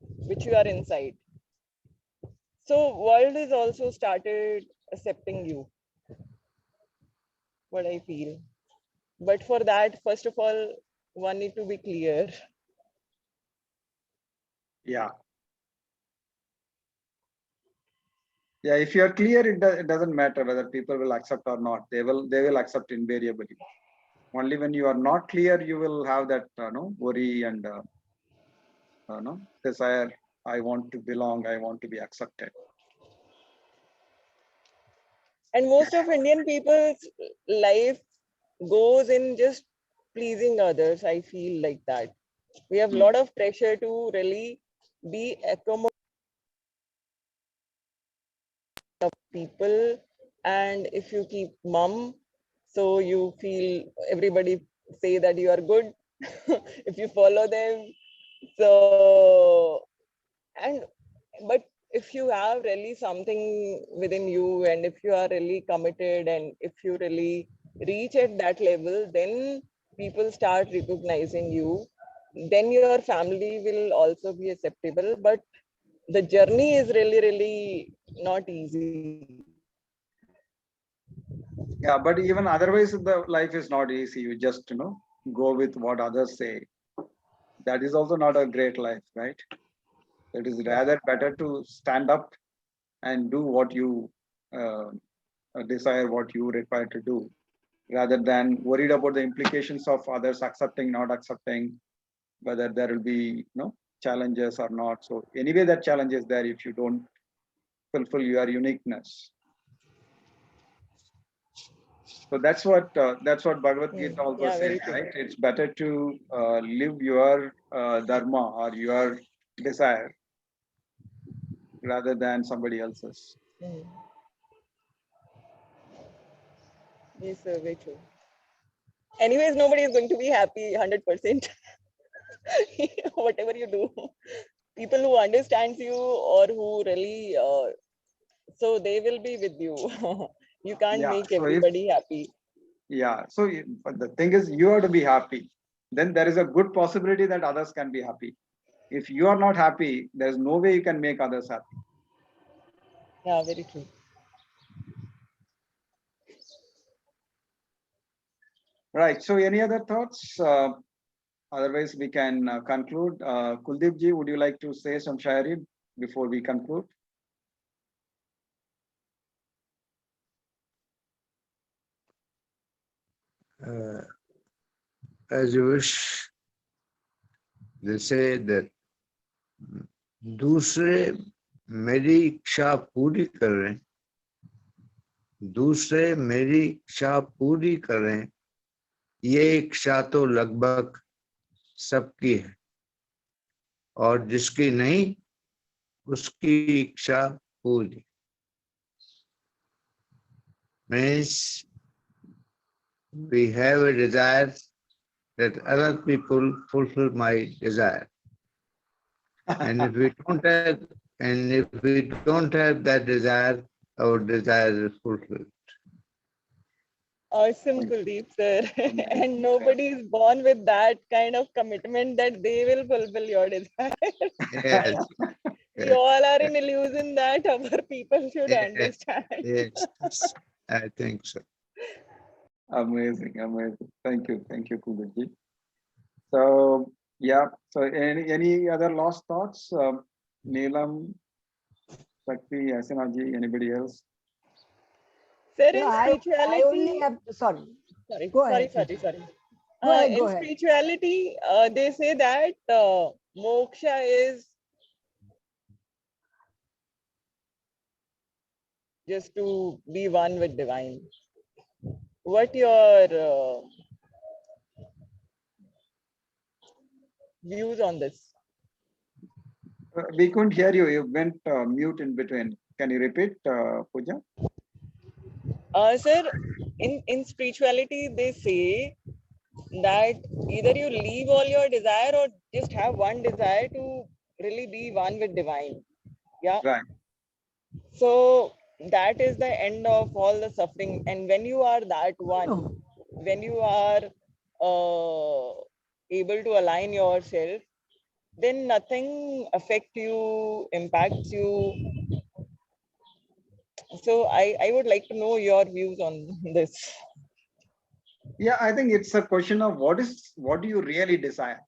which you are inside. So world is also started accepting you, what I feel. But for that, first of all, one need to be clear. Yeah. Yeah, if you are clear, it doesn't matter whether people will accept or not. They will accept invariably. Only when you are not clear, you will have that worry and desire. I want to belong. I want to be accepted. And most of Indian people's life goes in just pleasing others. I feel like that. We have a lot of pressure to really be accommodating of people. And if you keep mum, so you feel everybody say that you are good if you follow them. So, and but if you have really something within you, and if you are really committed, and if you really reach at that level, then people start recognizing you, then your family will also be acceptable. But the journey is really not easy. Yeah, but even otherwise, the life is not easy. You just go with what others say. That is also not a great life, right? It is rather better to stand up and do what you desire, what you require to do, rather than worried about the implications of others accepting, not accepting, whether there will be challenges or not. So anyway, that challenge is there if you don't fulfill your uniqueness. So that's what Bhagavad Gita also Yeah, says, very true. right? It's better to live your dharma or your desire rather than somebody else's. Yes, sir, very true. Anyways, nobody is going to be happy 100%. Whatever you do, people who understands you or who really so they will be with you. You can't Yeah. make So if everybody happy. but the thing is, you have to be happy. Then there is a good possibility that others can be happy. If you are not happy, there's no way you can make others happy. Yeah, very true. Right. So any other thoughts? Otherwise, we can conclude. Kuldeep ji, would you like to say some shairi before we conclude? As you wish. They say that दूसरे मेरी इच्छा पूरी करें, दूसरे मेरी इच्छा पूरी करें, ये इच्छा तो लगभग सबकी है, और जिसकी नहीं उसकी इच्छा पूरी. Means we have a desire that other people fulfill my desire. And if we don't have, that desire, our desire is fulfilled. Awesome, Kuldeep sir. And nobody is born with that kind of commitment that they will fulfill your desire. Yes. We all are in illusion that our people should Yes. understand. Yes, I think so. Amazing, amazing. Thank you, Kuldeep. So yeah. So any other last thoughts? Neelam, Shakti, Asinaji, anybody else? Sir, Yeah, in I only spirituality, have, sorry. sorry, Go sorry, ahead. sorry, sorry. Go ahead, In go ahead. spirituality, they say that moksha is just to be one with divine. What your views on this? We couldn't hear you. You went mute in between. Can you repeat, Pooja? Sir, in spirituality, they say that either you leave all your desire or just have one desire to really be one with divine. Yeah. Right. So that is the end of all the suffering. And when you are that one, when you are able to align yourself, then nothing affects you, impacts you. So I would like to know your views on this. Yeah, I think it's a question of what do you really desire?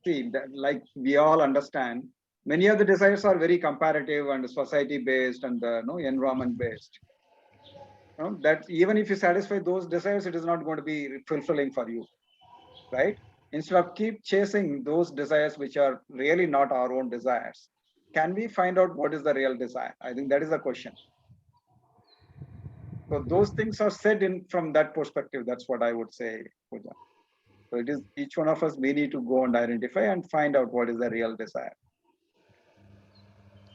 See, that, like we all understand, many of the desires are very comparative and society based and environment based. That even if you satisfy those desires, it is not going to be fulfilling for you, right? Instead of keep chasing those desires which are really not our own desires, can we find out what is the real desire? I think that is the question. So those things are said in from that perspective. That's what I would say, Pooja. So it is each one of us, we need to go and identify and find out what is the real desire.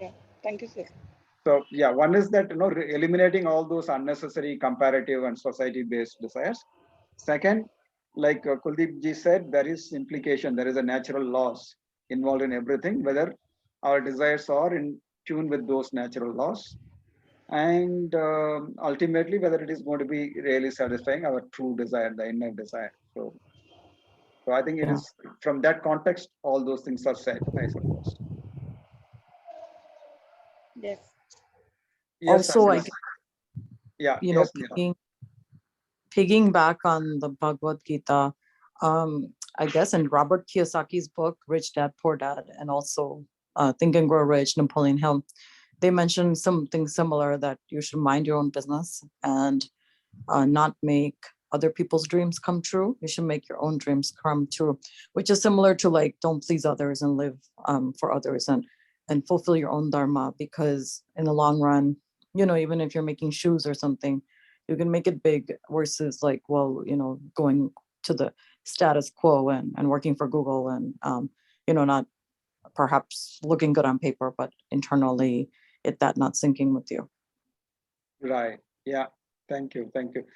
Yeah, thank you, sir. So yeah, one is that eliminating all those unnecessary comparative and society-based desires. Second, like Kuldeep ji said, there is implication, there is a natural laws involved in everything, whether our desires are in tune with those natural laws, and ultimately whether it is going to be really satisfying our true desire, the inner desire. So I think it is from that context, all those things are said, I suppose. Yes. Yes. Also, Yeah. you know, Yes, Neha. piggyback on the Bhagavad Gita, I guess in Robert Kiyosaki's book, Rich Dad, Poor Dad, and also Think and Grow Rich, Napoleon Hill, they mentioned something similar, that you should mind your own business and not make other people's dreams come true. You should make your own dreams come true, which is similar to like, don't please others and live for others and fulfill your own dharma, because in the long run, even if you're making shoes or something, you can make it big versus like, well, going to the status quo and working for Google and, not perhaps looking good on paper, but internally that not syncing with you. Right. Yeah. Thank you.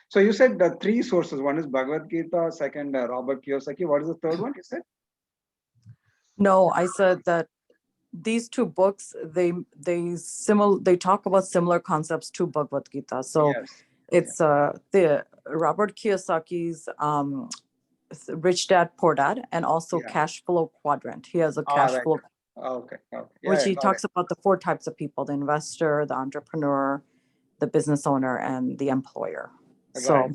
So you said the three sources. One is Bhagavad Gita, second Robert Kiyosaki. What is the third one you said? No, I said that these two books, they talk about similar concepts to Bhagavad Gita. So yes. It's the Robert Kiyosaki's Rich Dad, Poor Dad, and also Cash Flow Quadrant. He has a cash flow, Okay. which he talks about the 4 types of people: the investor, the entrepreneur, the business owner, and the employer. So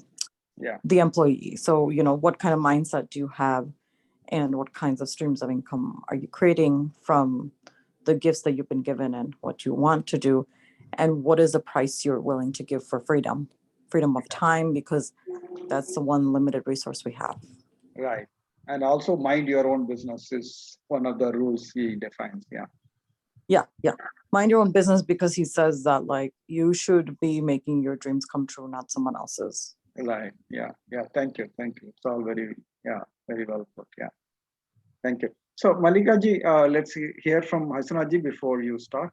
the employee. So, what kind of mindset do you have, and what kinds of streams of income are you creating from the gifts that you've been given and what you want to do, and what is the price you're willing to give for freedom of time, because that's the one limited resource we have. Right. And also mind your own business is one of the rules he defines. Yeah. Mind your own business, because he says that like you should be making your dreams come true, not someone else's. Right. Yeah. Thank you. It's all very well put. Yeah. Thank you. So Malika ji, let's hear from Hasina ji before you start.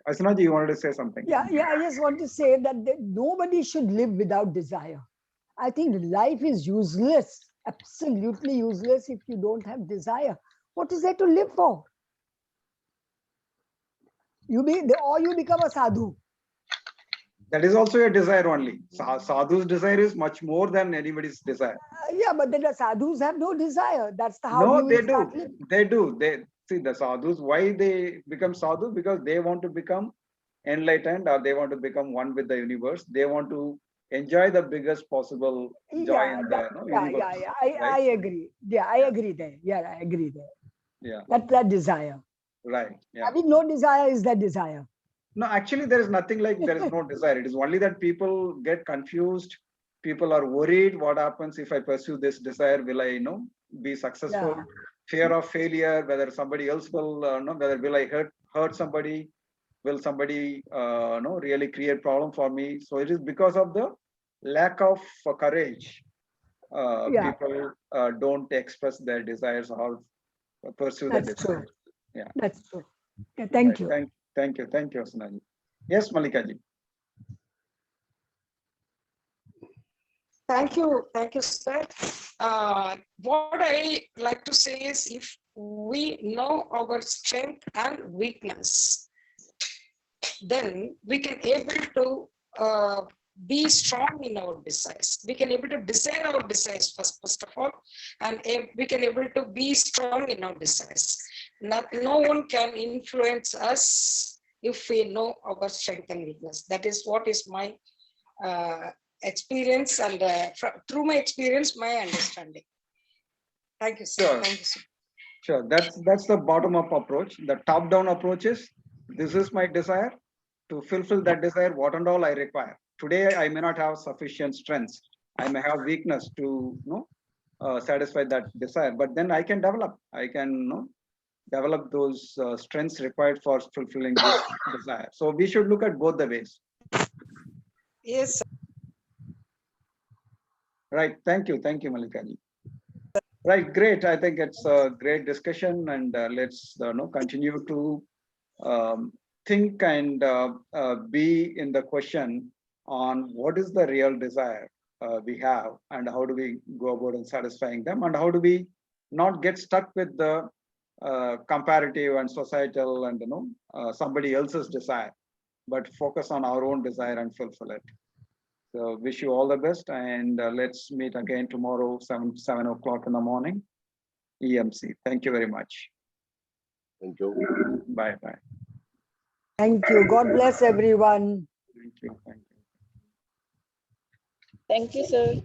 Hasina ji, you wanted to say something? Yeah. I just want to say that nobody should live without desire. I think life is useless absolutely useless if you don't have desire. What is there to live for? Or you become a sadhu. That is also a desire only. Sadhu's desire is much more than anybody's desire. Yeah, but then the sadhus have no desire. That's how No, we will they start do. living. They do. They see the sadhus. Why they become sadhu? Because they want to become enlightened, or they want to become one with the universe. They want to enjoy the biggest possible joy Yeah, in the universe. I agree. Yeah, I agree there. Yeah, I agree there. Yeah. That desire. Right. Yeah. Having no desire is that desire. No, actually, there is nothing like there is no desire. It is only that people get confused. People are worried. What happens if I pursue this desire? Will I, be successful? Yeah. Fear of failure. Whether somebody else will, whether will I hurt somebody? Will somebody, really create problem for me? So it is because of the lack of courage. Yeah. People don't express their desires or pursue the That's desires. true. Yeah. That's true. Yeah, thank Right. you. Thank you, Asnaji. Yes, Malika ji. Thank you, sir. What I like to say is, if we know our strength and weakness, then we can able to be strong in our desires. We can able to design our desires first of all, and we can able to be strong in our desires. No one can influence us if we know our strength and weakness. That is what is my experience, and through my experience, my understanding. Thank you, sir. Sure. Thank you, sir. Sure. That's the bottom-up approach. The top-down approach is, this is my desire. To fulfill that desire, what and all I require. Today, I may not have sufficient strength. I may have weakness to satisfy that desire, but then I can develop. I can develop those strengths required for fulfilling this desire. So we should look at both the ways. Yes, sir. Right. Thank you, Malika ji. Right. Great. I think it's a great discussion, and let's continue to think and be in the question on what is the real desire we have, and how do we go about in satisfying them, and how do we not get stuck with the comparative and societal and somebody else's desire, but focus on our own desire and fulfill it. So wish you all the best, and let's meet again tomorrow, 7 o'clock in the morning, EMC. Thank you very much. Thank you. Bye. Thank you. God bless everyone. Thank you. Thank you, sir.